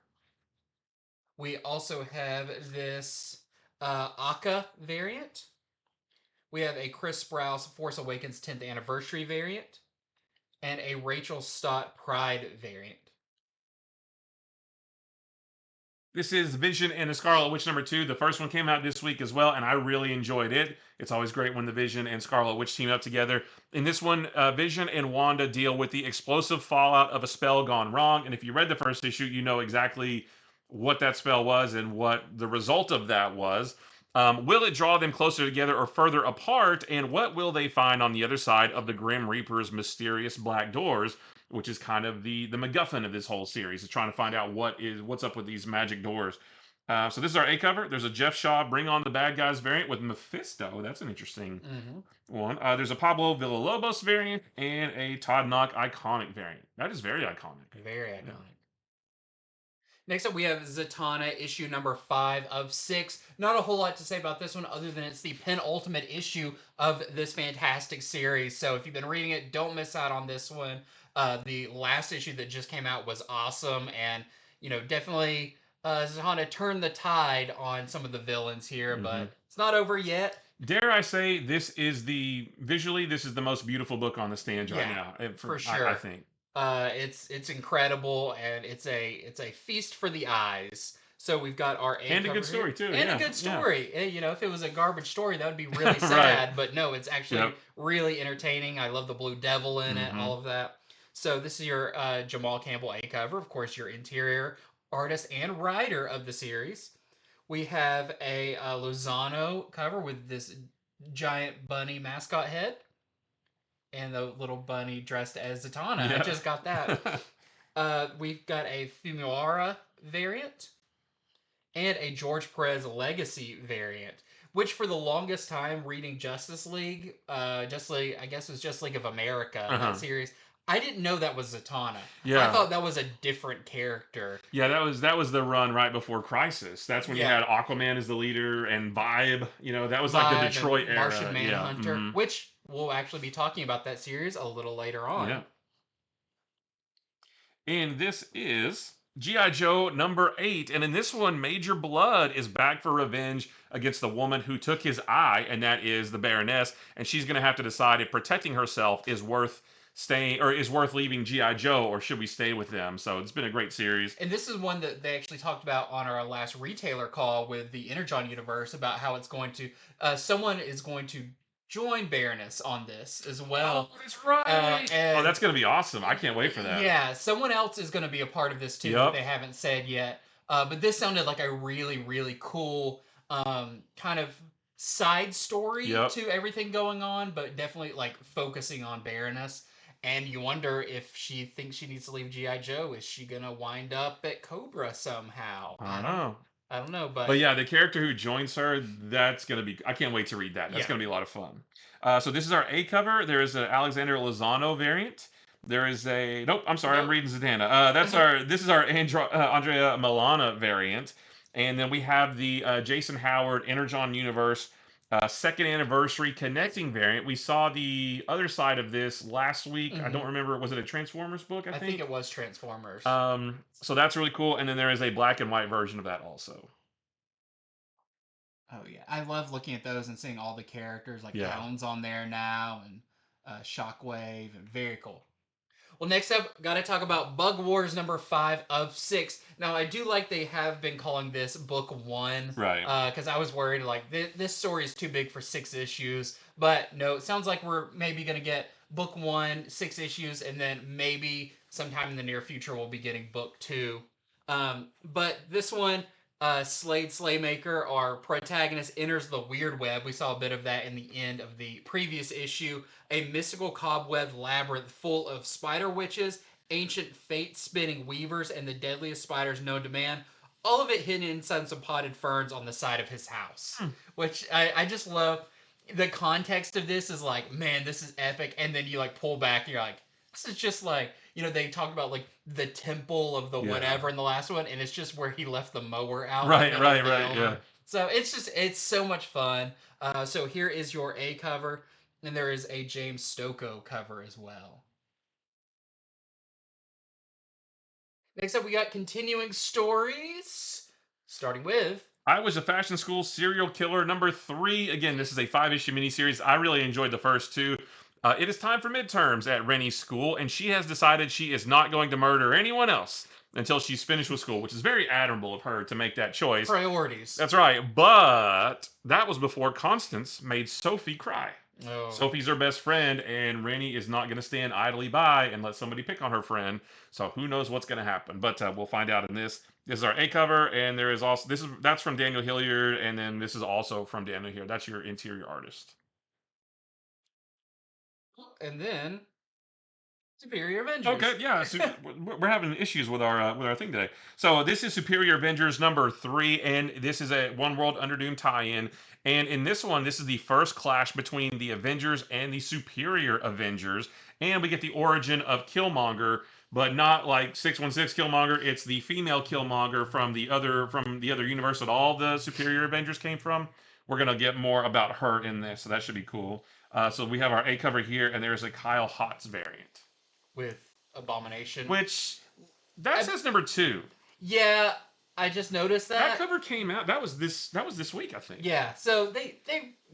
We also have this Akka variant. We have a Chris Sprouse Force Awakens 10th Anniversary variant and a Rachel Stott Pride variant. This is Vision and the Scarlet Witch #2. The first one came out this week as well, and I really enjoyed it. It's always great when the Vision and Scarlet Witch team up together. In this one, Vision and Wanda deal with the explosive fallout of a spell gone wrong. And if you read the first issue, you know exactly what that spell was and what the result of that was. Will it draw them closer together or further apart? And what will they find on the other side of the Grim Reaper's mysterious black doors? Which is kind of the MacGuffin of this whole series, is trying to find out what's up with these magic doors. So this is our A cover. There's a Jeff Shaw Bring On the Bad Guys variant with Mephisto. That's an interesting one. There's a Pablo Villalobos variant and a Todd Knock Iconic variant. That is very iconic. Very iconic. Yeah. Next up, we have Zatanna, issue number 5 of 6. Not a whole lot to say about this one other than it's the penultimate issue of this fantastic series. So if you've been reading it, don't miss out on this one. The last issue that just came out was awesome, and definitely Zatanna turned the tide on some of the villains here, but it's not over yet. Dare I say, this is the most beautiful book on the stands right now. For sure. I think. It's incredible, and it's a feast for the eyes. So we've got our and a good story too, and a good story. Yeah. If it was a garbage story, that would be really sad. Right. But no, it's actually really entertaining. I love the Blue Devil in it, all of that. So this is your Jamal Campbell A cover, of course, your interior artist and writer of the series. We have a Lozano cover with this giant bunny mascot head. And the little bunny dressed as Zatanna. Yeah. I just got that. We've got a Fumiwara variant and a George Perez Legacy variant, which for the longest time reading Justice League, I guess it was Justice League of America, that series, I didn't know that was Zatanna. Yeah. I thought that was a different character. Yeah, that was the run right before Crisis. That's when you had Aquaman as the leader and Vibe. That was like the Detroit era. Martian Manhunter, which we'll actually be talking about that series a little later on. Yeah. And this is G.I. Joe #8. And in this one, Major Blood is back for revenge against the woman who took his eye, and that is the Baroness. And she's going to have to decide if protecting herself is worth leaving G.I. Joe, or should we stay with them? So it's been a great series. And this is one that they actually talked about on our last retailer call with the Energon universe, about how it's going to someone is going to join Baroness on this as well. Oh, that's right. That's going to be awesome. I can't wait for that. Yeah, someone else is going to be a part of this too that they haven't said yet. But this sounded like a really, really cool kind of side story to everything going on, but definitely like focusing on Baroness. And you wonder if she thinks she needs to leave G.I. Joe. Is she going to wind up at Cobra somehow? I don't know, but yeah, the character who joins her, that's going to be... I can't wait to read that. That's going to be a lot of fun. So this is our A cover. There is an Alexander Lozano variant. There is a... Nope, I'm sorry, I'm reading Zatanna. This is our Andrea Milana variant. And then we have the Jason Howard Energon Universe second anniversary connecting variant. We saw the other side of this last week. I don't remember. Was it a Transformers book? I think it was Transformers. So that's really cool. And then there is a black and white version of that also. Oh yeah, I love looking at those and seeing all the characters like Hound's on there now, and Shockwave, and very cool. Well, next up, got to talk about Bug Wars #5 of 6. Now, I do like they have been calling this Book 1. Right. Because I was worried, like, this story is too big for 6 issues. But no, it sounds like we're maybe going to get Book 1, 6 issues, and then maybe sometime in the near future we'll be getting Book 2. But this one... Slade Slaymaker, our protagonist, enters the weird web. We saw a bit of that in the end of the previous issue. A mystical cobweb labyrinth full of spider witches, ancient fate-spinning weavers, and the deadliest spiders known to man. All of it hidden inside some potted ferns on the side of his house. Which I just love. The context of this is like, man, this is epic. And then you like pull back and you're like, this is just like... they talked about like the temple of the whatever in the last one, and it's just where he left the mower out. Right, yeah. So it's so much fun. So here is your A cover, and there is a James Stocco cover as well. Next up, we got continuing stories, starting with I Was a Fashion School Serial Killer number 3. Again, this is a 5-issue miniseries. I really enjoyed the first 2. It is time for midterms at Rennie's school, and she has decided she is not going to murder anyone else until she's finished with school, which is very admirable of her to make that choice. Priorities. That's right, but that was before Constance made Sophie cry. Oh. Sophie's her best friend, and Rennie is not going to stand idly by and let somebody pick on her friend. So who knows what's going to happen? But we'll find out in this. This is our A cover, and there is also that's from Daniel Hilliard, and then this is also from Daniel Hilliard. That's your interior artist. And then Superior Avengers. Okay, yeah, so we're having issues with our thing today. So this is Superior Avengers number 3, and this is a One World Under Doom tie-in. And in this one, this is the first clash between the Avengers and the Superior Avengers, and we get the origin of Killmonger, but not like 616 Killmonger. It's the female Killmonger from the other universe that all the Superior Avengers came from. We're gonna get more about her in this, so that should be cool. So we have our A cover here, and there's a Kyle Hotz variant with Abomination, which that says number 2. Yeah, I just noticed that. That cover came out. That was this week, I think. Yeah, so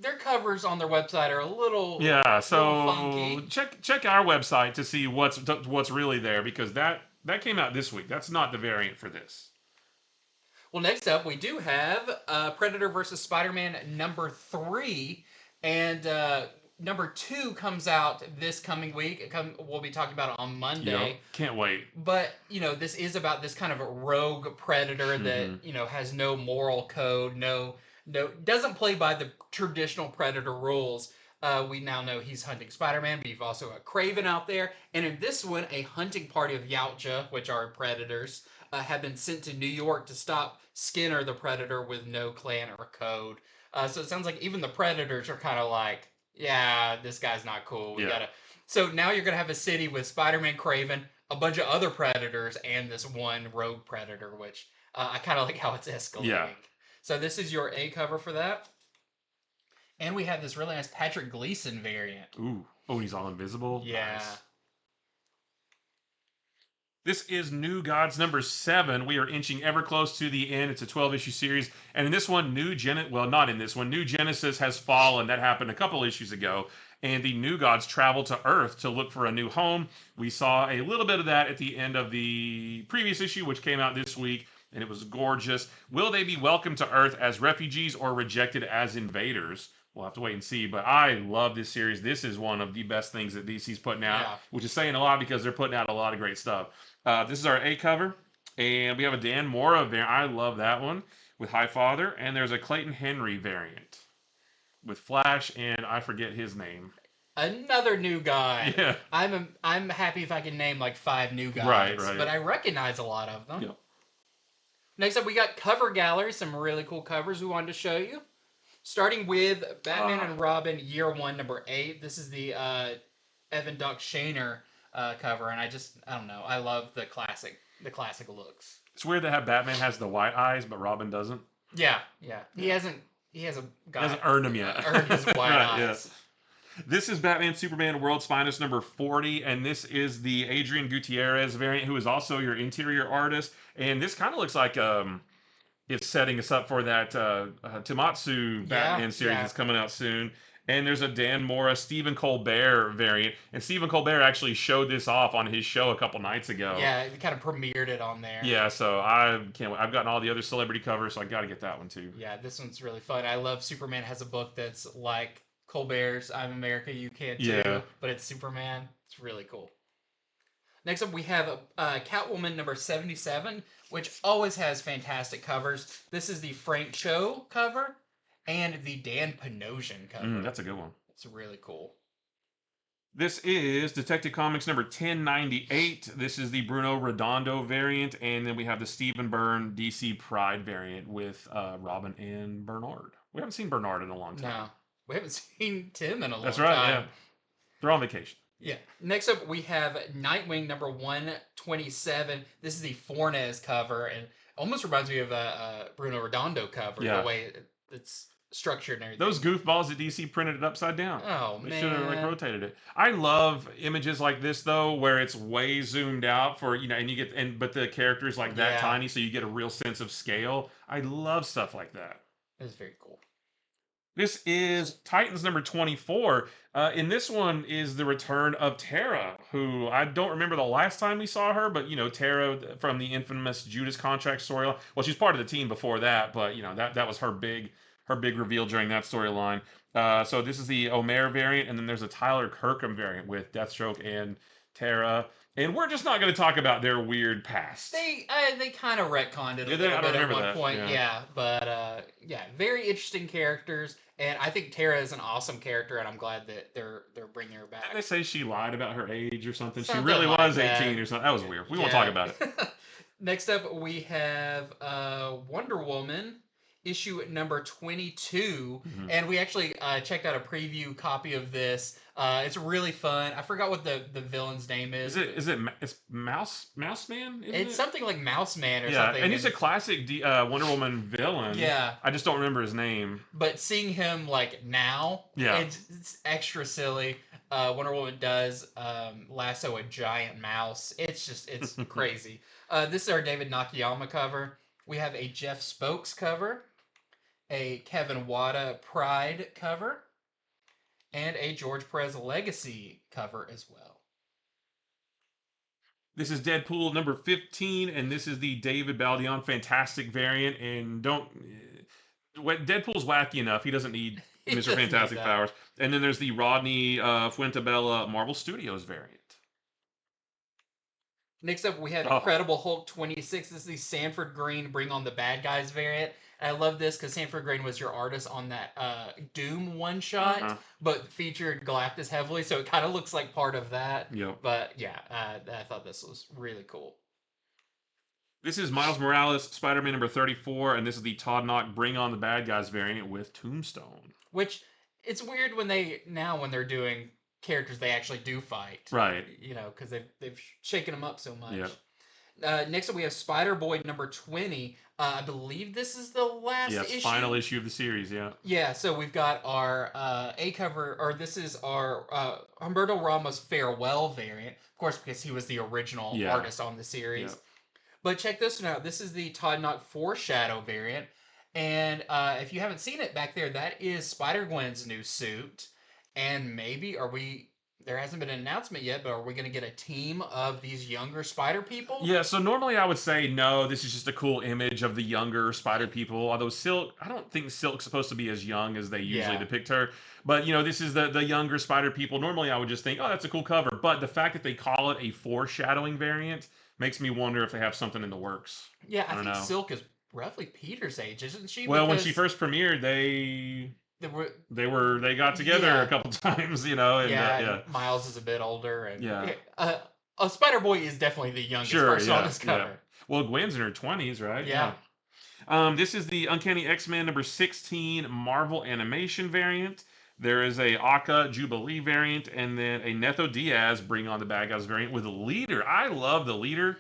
their covers on their website are a little so funky. check our website to see what's really there, because that came out this week. That's not the variant for this. Well, next up we do have Predator versus Spider-Man number 3, and number 2 comes out this coming week. We'll be talking about it on Monday. Yep. Can't wait. But, this is about this kind of a rogue predator that, has no moral code, doesn't play by the traditional Predator rules. We now know he's hunting Spider-Man, but you've also got Kraven out there. And in this one, a hunting party of Yautja, which are predators, have been sent to New York to stop Skinner the Predator with no clan or code. So it sounds like even the predators are kind of like, yeah, this guy's not cool. So now you're gonna have a city with Spider-Man, Kraven, a bunch of other predators, and this one rogue predator, which I kind of like how it's escalating. Yeah. So this is your A cover for that. And we have this really nice Patrick Gleason variant. Ooh. Oh, he's all invisible? Yeah. Nice. This is New Gods number 7. We are inching ever close to the end. It's a 12-issue series. And in this one, New Genesis has fallen. That happened a couple issues ago. And the New Gods travel to Earth to look for a new home. We saw a little bit of that at the end of the previous issue, which came out this week, and it was gorgeous. Will they be welcomed to Earth as refugees or rejected as invaders? We'll have to wait and see, but I love this series. This is one of the best things that DC's putting out, which is saying a lot because they're putting out a lot of great stuff. This is our A cover, and we have a Dan Mora variant. I love that one with Highfather, and there's a Clayton Henry variant with Flash, and I forget his name. Another new guy. Yeah. I'm happy if I can name like 5 new guys, right. But I recognize a lot of them. Yep. Next up, we got Cover Gallery, some really cool covers we wanted to show you. Starting with Batman and Robin Year 1, number 8. This is the Evan Doc Shaner cover, and I don't know. I love the classic looks. It's weird to have Batman has the white eyes, but Robin doesn't. Yeah. He hasn't earned them yet. Earned his white eyes. Yeah. This is Batman Superman World's Finest number 40, and this is the Adrian Gutierrez variant, who is also your interior artist. And this kind of looks like it's setting us up for that Tomatsu Batman series that's coming out soon. And there's a Dan Mora, Stephen Colbert variant. And Stephen Colbert actually showed this off on his show a couple nights ago. Yeah, he kind of premiered it on there. Yeah, so I can't wait. I've gotten all the other celebrity covers, so I got to get that one too. Yeah, this one's really fun. I love Superman has a book that's like Colbert's I'm America, You Can Too, but it's Superman. It's really cool. Next up, we have Catwoman number 77, which always has fantastic covers. This is the Frank Cho cover and the Dan Panosian cover. That's a good one. It's really cool. This is Detective Comics number 1098. This is the Bruno Redondo variant, and then we have the Stephen Byrne DC Pride variant with Robin and Bernard. We haven't seen Bernard in a long time. No, we haven't seen Tim in a long time. That's right, yeah. They're on vacation. Yeah. Next up, we have Nightwing number 127. This is the Fornes cover, and almost reminds me of a Bruno Redondo cover. The way it's structured and everything. Those goofballs at DC printed it upside down. Oh, They man. should have like rotated it. I love images like this though, where it's way zoomed out for and you get but the character is like that tiny, so you get a real sense of scale. I love stuff like that. It's very cool. This is Titans number 24. In this one is the return of Tara, who I don't remember the last time we saw her, but Tara from the infamous Judas Contract storyline. Well, she's part of the team before that, but that was her big reveal during that storyline. So this is the Omer variant, and then there's a Tyler Kirkham variant with Deathstroke and Tara. And we're just not going to talk about their weird past. They kind of retconned it a little bit at one point, but very interesting characters, and I think Tara is an awesome character, and I'm glad that they're bringing her back. Didn't they say she lied about her age or something? She really was 18 or something. That was weird. We won't talk about it. Next up, we have Wonder Woman, issue number 22, and we actually checked out a preview copy of this. It's really fun. I forgot what the villain's name is. It's Mouse Man? It's something like Mouse Man or something. Yeah, and he's a classic Wonder Woman villain. Yeah. I just don't remember his name. But seeing him like now, it's extra silly. Wonder Woman does lasso a giant mouse. It's crazy. This is our David Nakayama cover. We have a Jeff Spokes cover, a Kevin Wada Pride cover, and a George Perez Legacy cover as well. This is Deadpool number 15, and this is the David Baldeón Fantastic variant. And Deadpool's wacky enough; he doesn't need Mr. Fantastic powers. And then there's the Rodney Fuentabella Marvel Studios variant. Next up, we have Incredible Hulk 26. This is the Sanford Green Bring on the Bad Guys variant. And I love this because Sanford Green was your artist on that Doom one-shot, but featured Galactus heavily, so it kind of looks like part of that. Yep. But yeah, I thought this was really cool. This is Miles Morales, Spider-Man number 34, and this is the Todd Knock Bring on the Bad Guys variant with Tombstone. Which, it's weird when they're doing characters they actually do fight. Right. Because they've shaken them up so much. Yep. Next up, we have Spider-Boy number 20. I believe this is the last issue. Final issue of the series, yeah. Yeah, so we've got our A-cover, or this is our Humberto Ramos Farewell variant, of course, because he was the original artist on the series. Yeah. But check this one out. This is the Todd Knock Foreshadow variant. And if you haven't seen it back there, that is Spider-Gwen's new suit. And maybe, there hasn't been an announcement yet, but are we going to get a team of these younger spider people? Yeah, so normally I would say, no, this is just a cool image of the younger spider people. Although Silk, I don't think Silk's supposed to be as young as they usually depict her. But, this is the younger spider people. Normally I would just think, oh, that's a cool cover. But the fact that they call it a foreshadowing variant makes me wonder if they have something in the works. Yeah, I think Silk is roughly Peter's age, isn't she? Well, when she first premiered, they got together a couple times, And, Miles is a bit older, and Spider-Boy is definitely the youngest person on this cover. Yeah. Well, Gwen's in her 20s, right? Yeah. This is the Uncanny X-Men number 16 Marvel Animation variant. There is a Aka Jubilee variant, and then a Netho Diaz Bring on the Bad Guys variant with a Leader. I love the Leader.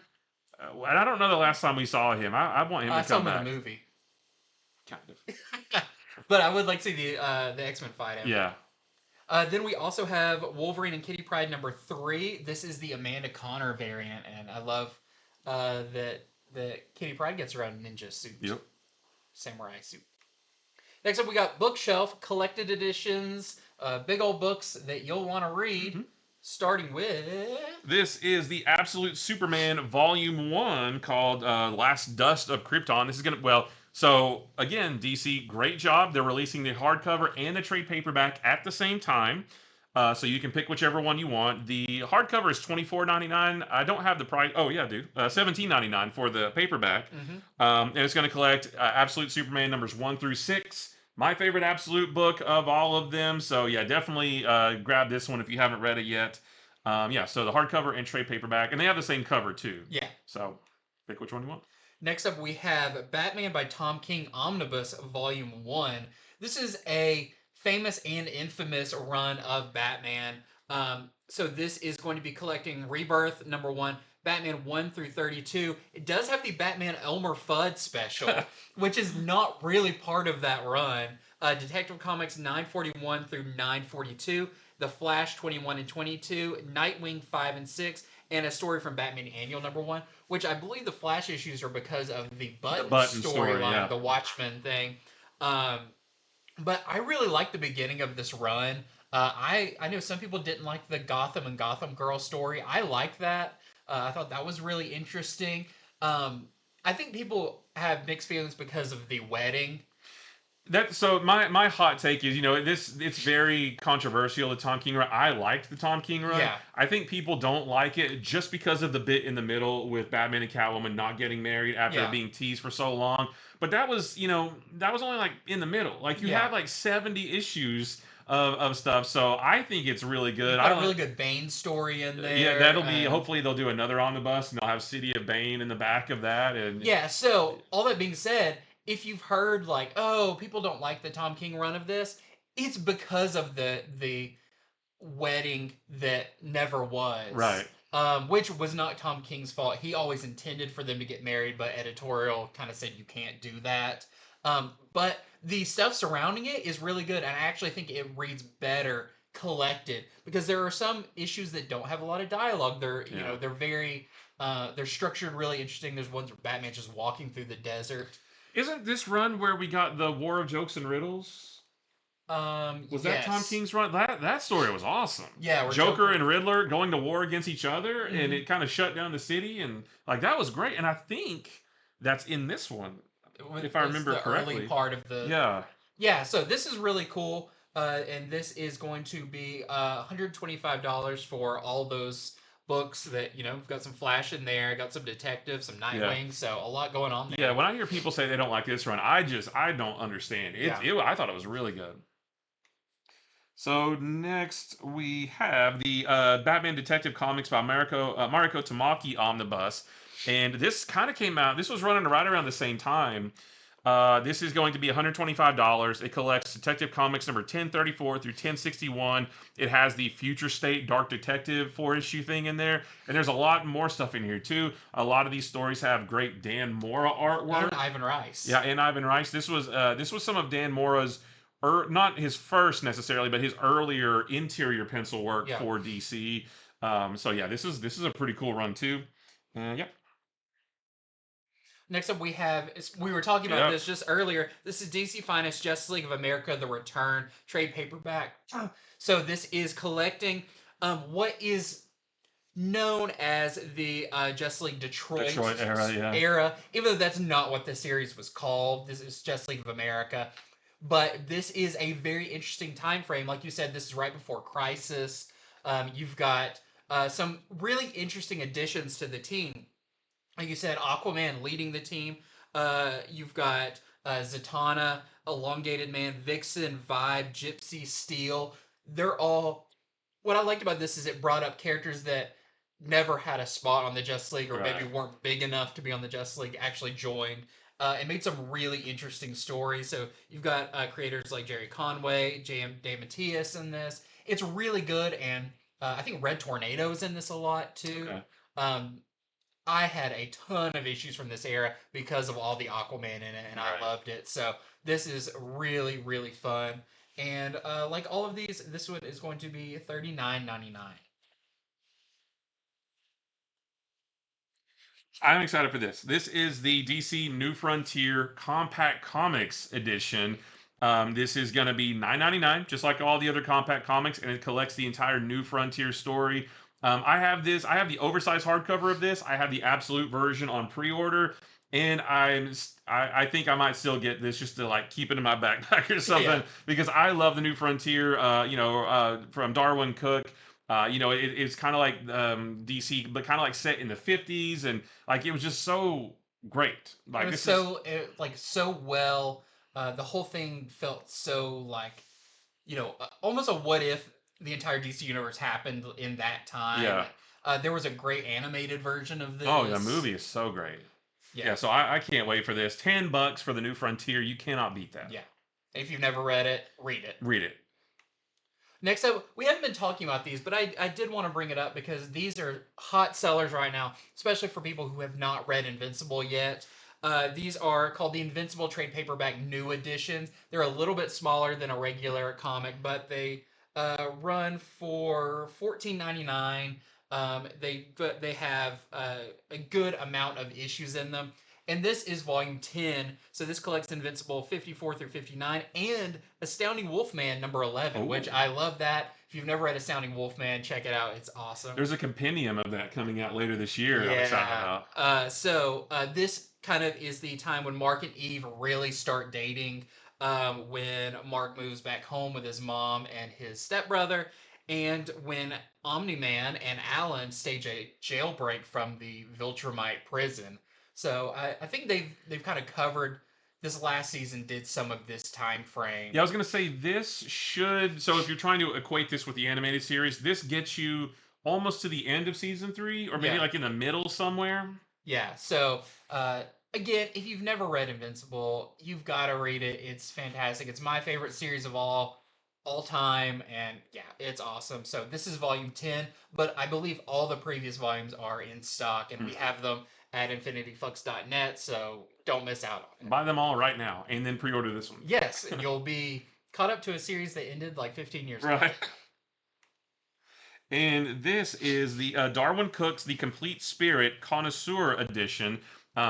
And I don't know the last time we saw him. I want him to come back. I saw him in a movie. Kind of. But I would like to see the X-Men fight him. Yeah. Then we also have Wolverine and Kitty Pryde number 3. This is the Amanda Connor variant, and I love that Kitty Pryde gets her own ninja suit. Yep. Samurai suit. Next up, we got Bookshelf Collected Editions, big old books that you'll want to read. Starting with... This is the Absolute Superman Volume 1 called Last Dust of Krypton. This is going to... So, again, DC, great job. They're releasing the hardcover and the trade paperback at the same time. So you can pick whichever one you want. The hardcover is $24.99. I don't have the price. Oh, yeah, dude. $17.99 for the paperback. And it's going to collect Absolute Superman numbers 1 through 6. My favorite Absolute book of all of them. So, yeah, definitely grab this one if you haven't read it yet. So the hardcover and trade paperback. And they have the same cover, too. Yeah. So pick which one you want. Next up, we have Batman by Tom King Omnibus Volume 1. This is a famous and infamous run of Batman. So this is going to be collecting Rebirth number 1, Batman 1 through 32. It does have the Batman Elmer Fudd special, which is not really part of that run. Detective Comics 941 through 942, The Flash 21 and 22, Nightwing 5 and 6, and a story from Batman Annual #1, which I believe the Flash issues are because of the Button story, storyline, yeah. the Watchmen thing. But I really like the beginning of this run. I know some people didn't like the Gotham and Gotham Girl story. I like that. I thought that was really interesting. I think people have mixed feelings because of the wedding. So my hot take is, it's very controversial, the Tom King run. I liked the Tom King run. Yeah. I think people don't like it just because of the bit in the middle with Batman and Catwoman not getting married after Yeah. being teased for so long. But that was only like in the middle. Like you Yeah. have like 70 issues of stuff. So I think it's really good. Got a really good Bane story in there. Yeah, that'll be. Hopefully, they'll do another omnibus, and they'll have City of Bane in the back of that. And yeah. So all that being said, if you've heard like, oh, people don't like the Tom King run of this, it's because of the wedding that never was. Right. Which was not Tom King's fault. He always intended for them to get married, but editorial kind of said you can't do that. But the stuff surrounding it is really good, and I actually think it reads better collected because there are some issues that don't have a lot of dialogue. They're very they're structured really interesting. There's ones where Batman's just walking through the desert. Isn't this run where we got the War of Jokes and Riddles? Was that Tom King's run? That story was awesome. Yeah, Joker and Riddler going to war against each other, mm-hmm. and it kind of shut down the city, and like that was great. And I think that's in this one, if I remember correctly. Early part of the yeah. So this is really cool, and this is going to be $125 for all those books that we've got some Flash in there, got some Detective, some Nightwing, so a lot going on there. Yeah, when I hear people say they don't like this run, I don't understand. I thought it was really good. So next we have the Batman Detective Comics by Mariko Tamaki omnibus, and this kind of came out. This was running right around the same time. This is going to be $125. It collects Detective Comics number 1034 through 1061. It has the Future State Dark Detective 4-issue thing in there, and there's a lot more stuff in here too. A lot of these stories have great Dan Mora artwork. And Ivan Rice. Yeah, and Ivan Rice. This was some of Dan Mora's, not his first necessarily, but his earlier interior pencil work for DC. So yeah, this is a pretty cool run too. Yeah. Next up, we were talking about this just earlier. This is DC Finest Justice League of America: The Return trade paperback. So this is collecting what is known as the Justice League Detroit era, even though that's not what the series was called. This is Justice League of America. But this is a very interesting time frame. Like you said, this is right before Crisis. You've got some really interesting additions to the team. Like you said, Aquaman leading the team. You've got Zatanna, Elongated Man, Vixen, Vibe, Gypsy, Steel. They're all... What I liked about this is it brought up characters that never had a spot on the Justice League or maybe weren't big enough to be on the Justice League actually joined. It made some really interesting stories. So you've got creators like Jerry Conway, J.M. DeMatteis in this. It's really good, and I think Red Tornado is in this a lot too. Okay. I had a ton of issues from this era because of all the Aquaman in it, and I loved it. So this is really, really fun. And like all of these, this one is going to be $39.99. I'm excited for this. This is the DC New Frontier Compact Comics edition. This is going to be $9.99, just like all the other Compact Comics, and it collects the entire New Frontier story. I have the oversized hardcover of this. I have the absolute version on pre-order, and I think I might still get this just to like keep it in my backpack or something because I love the New Frontier. From Darwyn, Cooke. It's kind of like DC, but kind of like set in the 50s, and like it was just so great. Like it was so well. The whole thing felt so like, almost a what if the entire DC universe happened in that time. Yeah. There was a great animated version of this. Oh, the movie is so great. Yeah, so I can't wait for this. $10 for the New Frontier. You cannot beat that. Yeah. If you've never read it, read it. Read it. Next up, we haven't been talking about these, but I did want to bring it up because these are hot sellers right now, especially for people who have not read Invincible yet. These are called the Invincible Trade Paperback New Editions. They're a little bit smaller than a regular comic, but they run for $14.99. They have a good amount of issues in them. And this is volume 10. So this collects Invincible 54 through 59 and Astounding Wolfman number 11, which I love that. If you've never read Astounding Wolfman, check it out. It's awesome. There's a compendium of that coming out later this year. I'm excited about. This kind of is the time when Mark and Eve really start dating. When Mark moves back home with his mom and his stepbrother, and when Omni-Man and Alan stage a jailbreak from the Viltrumite prison. So I think they've kind of covered this last season. Did some of this time frame. Yeah, I was gonna say this should. So if you're trying to equate this with the animated series, this gets you almost to the end of season 3, or maybe like in the middle somewhere. Yeah. So again, if you've never read Invincible, you've got to read it. It's fantastic. It's my favorite series of all time, and yeah, it's awesome. So this is volume 10, but I believe all the previous volumes are in stock, and we have them at infinityflux.net, so don't miss out on it. Buy them all right now, and then pre-order this one. Yes, and you'll be caught up to a series that ended like 15 years ago. Right. And this is the Darwyn Cooke's The Complete Spirit Connoisseur Edition.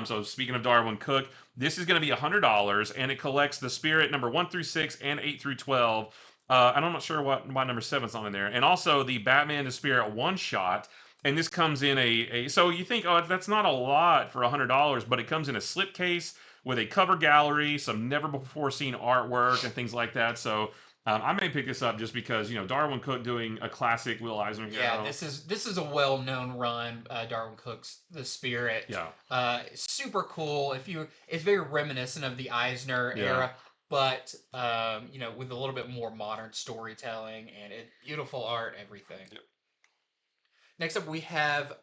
So speaking of Darwyn Cooke, this is going to be $100, and it collects the Spirit number 1 through 6 and 8 through 12. And I'm not sure why number 7's not in there. And also the Batman the Spirit one-shot. And this comes in so you think, oh, that's not a lot for $100, but it comes in a slipcase with a cover gallery, some never-before-seen artwork, and things like that. So I may pick this up just because, Darwyn Cooke doing a classic Will Eisner hero. Yeah, this is a well-known run. Darwyn Cooke's The Spirit. Yeah. Super cool. It's very reminiscent of the Eisner era, but with a little bit more modern storytelling and beautiful art, everything. Yep. Next up, we have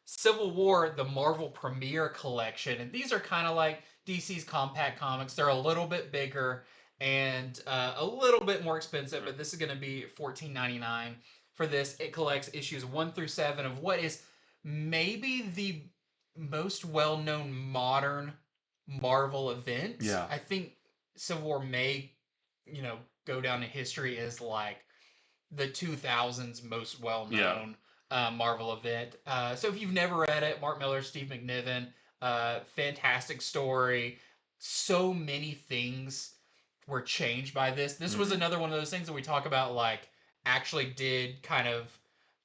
Civil War, the Marvel Premiere Collection, and these are kind of like DC's compact comics. They're a little bit bigger and a little bit more expensive, but this is going to be $14.99 for this. It collects issues 1 through 7 of what is maybe the most well-known modern Marvel event. Yeah. I think Civil War may, go down in history as like the 2000s most well-known Marvel event. So if you've never read it, Mark Millar, Steve McNiven, fantastic story. So many things were changed by this. This was another one of those things that we talk about, like, actually did kind of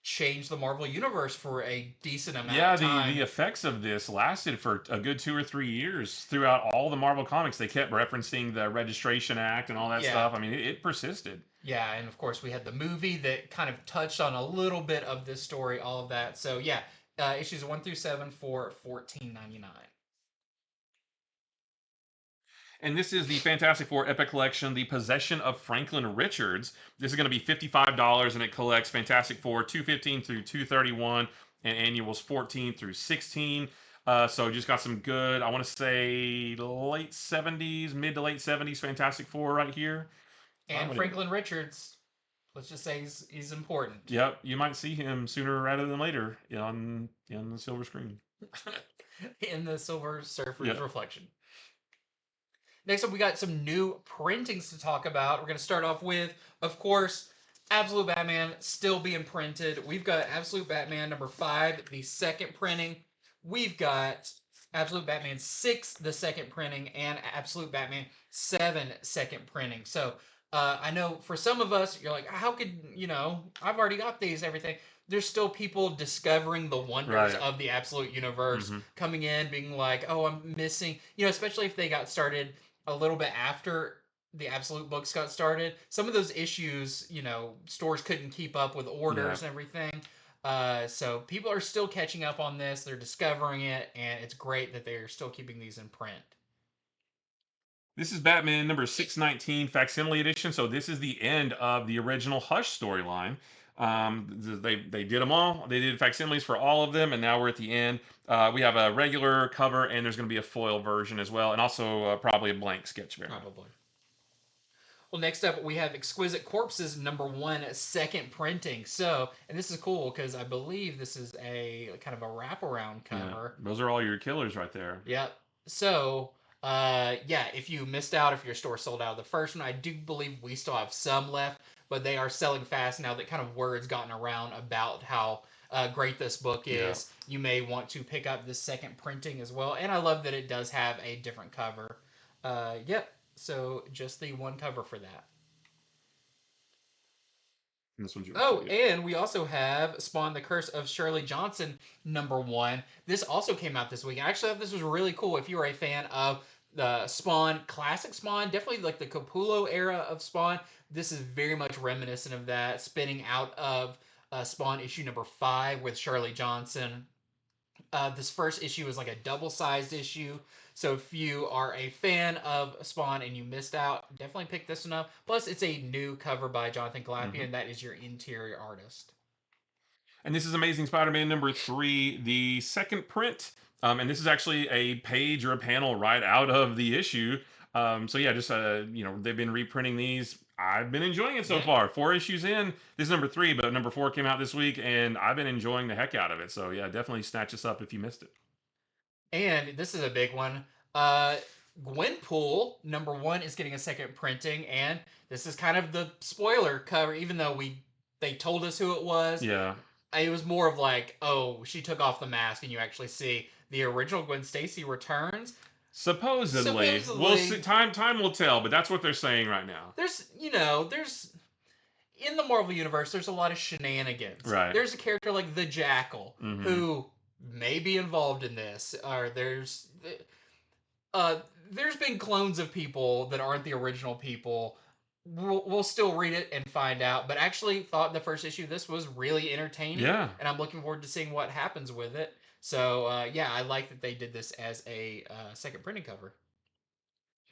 change the Marvel Universe for a decent amount of time. Yeah, the effects of this lasted for a good 2 or 3 years throughout all the Marvel comics. They kept referencing the Registration Act and all that stuff. I mean, it persisted. Yeah, and of course we had the movie that kind of touched on a little bit of this story, all of that. So yeah, issues 1 through 7 for $14.99. And this is the Fantastic Four Epic Collection, The Possession of Franklin Richards. This is going to be $55, and it collects Fantastic Four 215 through 231 and annuals 14 through 16. So just got some good, I want to say late 70s, mid to late 70s Fantastic Four right here. And Franklin Richards, let's just say he's important. Yep, you might see him sooner rather than later on the silver screen. In the Silver Surfer's reflection. Next up, we got some new printings to talk about. We're going to start off with, of course, Absolute Batman still being printed. We've got Absolute Batman number 5, the second printing. We've got Absolute Batman 6, the second printing, and Absolute Batman 7, second printing. So, I know for some of us, you're like, how could, I've already got these, everything. There's still people discovering the wonders of the Absolute Universe, coming in, being like, oh, I'm missing, especially if they got started a little bit after the Absolute books got started. Some of those issues, stores couldn't keep up with orders and everything. So people are still catching up on this. They're discovering it, and it's great that they're still keeping these in print. This is Batman number 619 facsimile edition. So this is the end of the original Hush storyline. They did them all. They did facsimiles for all of them, and now we're at the end. We have a regular cover, and there's going to be a foil version as well, and also probably a blank sketch variant. Probably. Well, next up, we have Exquisite Corpses number 1, second printing. So, and this is cool because I believe this is a kind of a wraparound cover. Yeah, those are all your killers right there. Yep. So, yeah, if you missed out, if your store sold out of the first one, I do believe we still have some left, but they are selling fast now that kind of word's gotten around about how great this book Yeah. is. You may want to pick up the second printing as well, and I love that it does have a different cover. Yep, so just the one cover for that. And this one's yours. Oh, Yeah. and we also have Spawn: The Curse of Shirley Johnson #1. This also came out this week. I actually thought this was really cool. If you are a fan of the Spawn, classic Spawn, definitely like the Capullo era of Spawn, this is very much reminiscent of that, spinning out of Spawn issue #5 with Shirley Johnson. This first issue is like a double-sized issue, so if you are a fan of Spawn and you missed out, definitely pick this one up. Plus, it's a new cover by Jonathan Glapion. Mhm. That is your interior artist. And this is Amazing Spider-Man #3, the second print. And this is actually a page or a panel right out of the issue. So yeah, just they've been reprinting these. I've been enjoying it so Yeah. far. 4 issues in. This is #3, but #4 came out this week, and I've been enjoying the heck out of it. So yeah, definitely snatch this up if you missed it. And this is a big one. Uh, Gwenpool #1 is getting a second printing, and this is kind of the spoiler cover. Even though they told us who it was, Yeah. it was more of like, oh, she took off the mask, and you actually see the original Gwen Stacy returns. Supposedly. We'll see. Time will tell, but that's what they're saying right now. There's in the Marvel universe, there's a lot of shenanigans. Right. There's a character like the Jackal Mhm. who may be involved in this, or there's been clones of people that aren't the original people. We'll still read it and find out, but actually thought the first issue of this was really entertaining, Yeah. and I'm looking forward to seeing what happens with it. So yeah, I like that they did this as a second printing cover.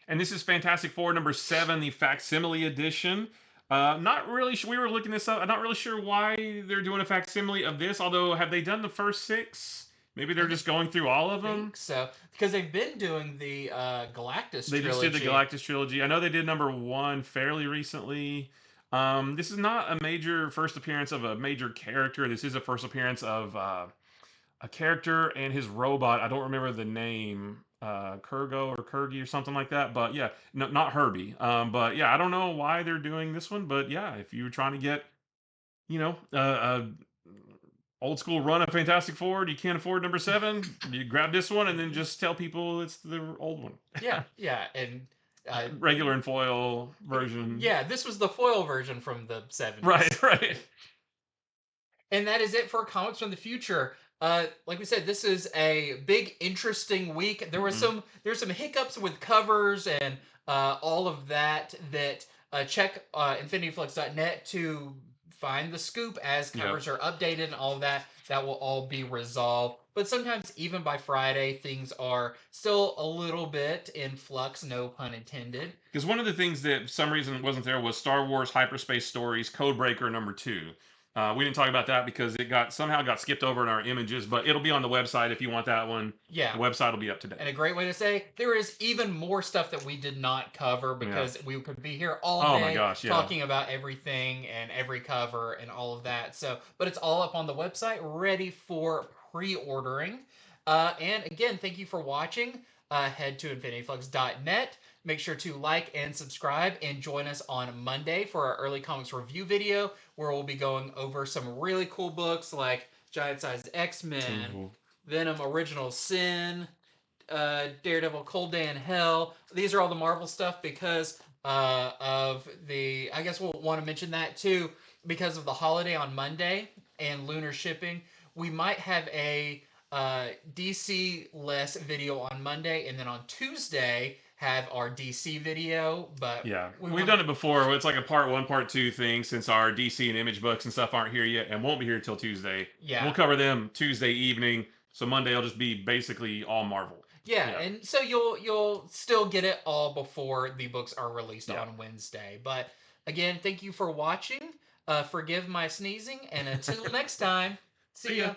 And this is Fantastic Four #7, the facsimile edition. Not really. We were looking this up. I'm not really sure why they're doing a facsimile of this. Although, have they done the first 6? Maybe they're just going through all of I them. think so, because they've been doing the Galactus They just trilogy. did the Galactus trilogy. I know they did #1 fairly recently. This is not a major first appearance of a major character. This is a first appearance of a character and his robot. I don't remember the name, Kurgo or Kurgi or something like that. But yeah, no, not Herbie. But yeah, I don't know why they're doing this one. But yeah, if you're trying to get, old school run of Fantastic Four, you can't afford #7, you grab this one and then just tell people it's the old one. Yeah, and Regular and foil version. yeah, this was the foil version from the 70s. Right. And that is it for Comics from the Future. Like we said, this is a big, interesting week. There was there's some hiccups with covers and all of that. Check infinityflux.net to find the scoop as covers are updated and all of that. That will all be resolved. But sometimes, even by Friday, things are still a little bit in flux. No pun intended. Because one of the things that for some reason wasn't there was Star Wars Hyperspace Stories Codebreaker #2. We didn't talk about that because it somehow got skipped over in our images, but it'll be on the website if you want that one. Yeah. The website will be up to date. And a great way to say there is even more stuff that we did not cover because we could be here all day Oh my gosh, yeah. talking about everything and every cover and all of that. So, but it's all up on the website, ready for pre-ordering. And again, thank you for watching. Head to infinityflux.net. Make sure to like and subscribe and join us on Monday for our early comics review video where we'll be going over some really cool books like Giant Sized X-Men, Venom Original Sin, Daredevil Cold Day in Hell. These are all the Marvel stuff because of the... I guess we'll want to mention that too. Because of the holiday on Monday and lunar shipping, we might have a DC-less video on Monday, and then on Tuesday have our DC video. But yeah, we've done it before. It's like a part 1, part 2 thing since our DC and Image books and stuff aren't here yet and won't be here till Tuesday. Yeah. We'll cover them Tuesday evening, so Monday will just be basically all Marvel. Yeah, and so you'll still get it all before the books are released on Wednesday. But again, thank you for watching. Forgive my sneezing, and until next time, see ya.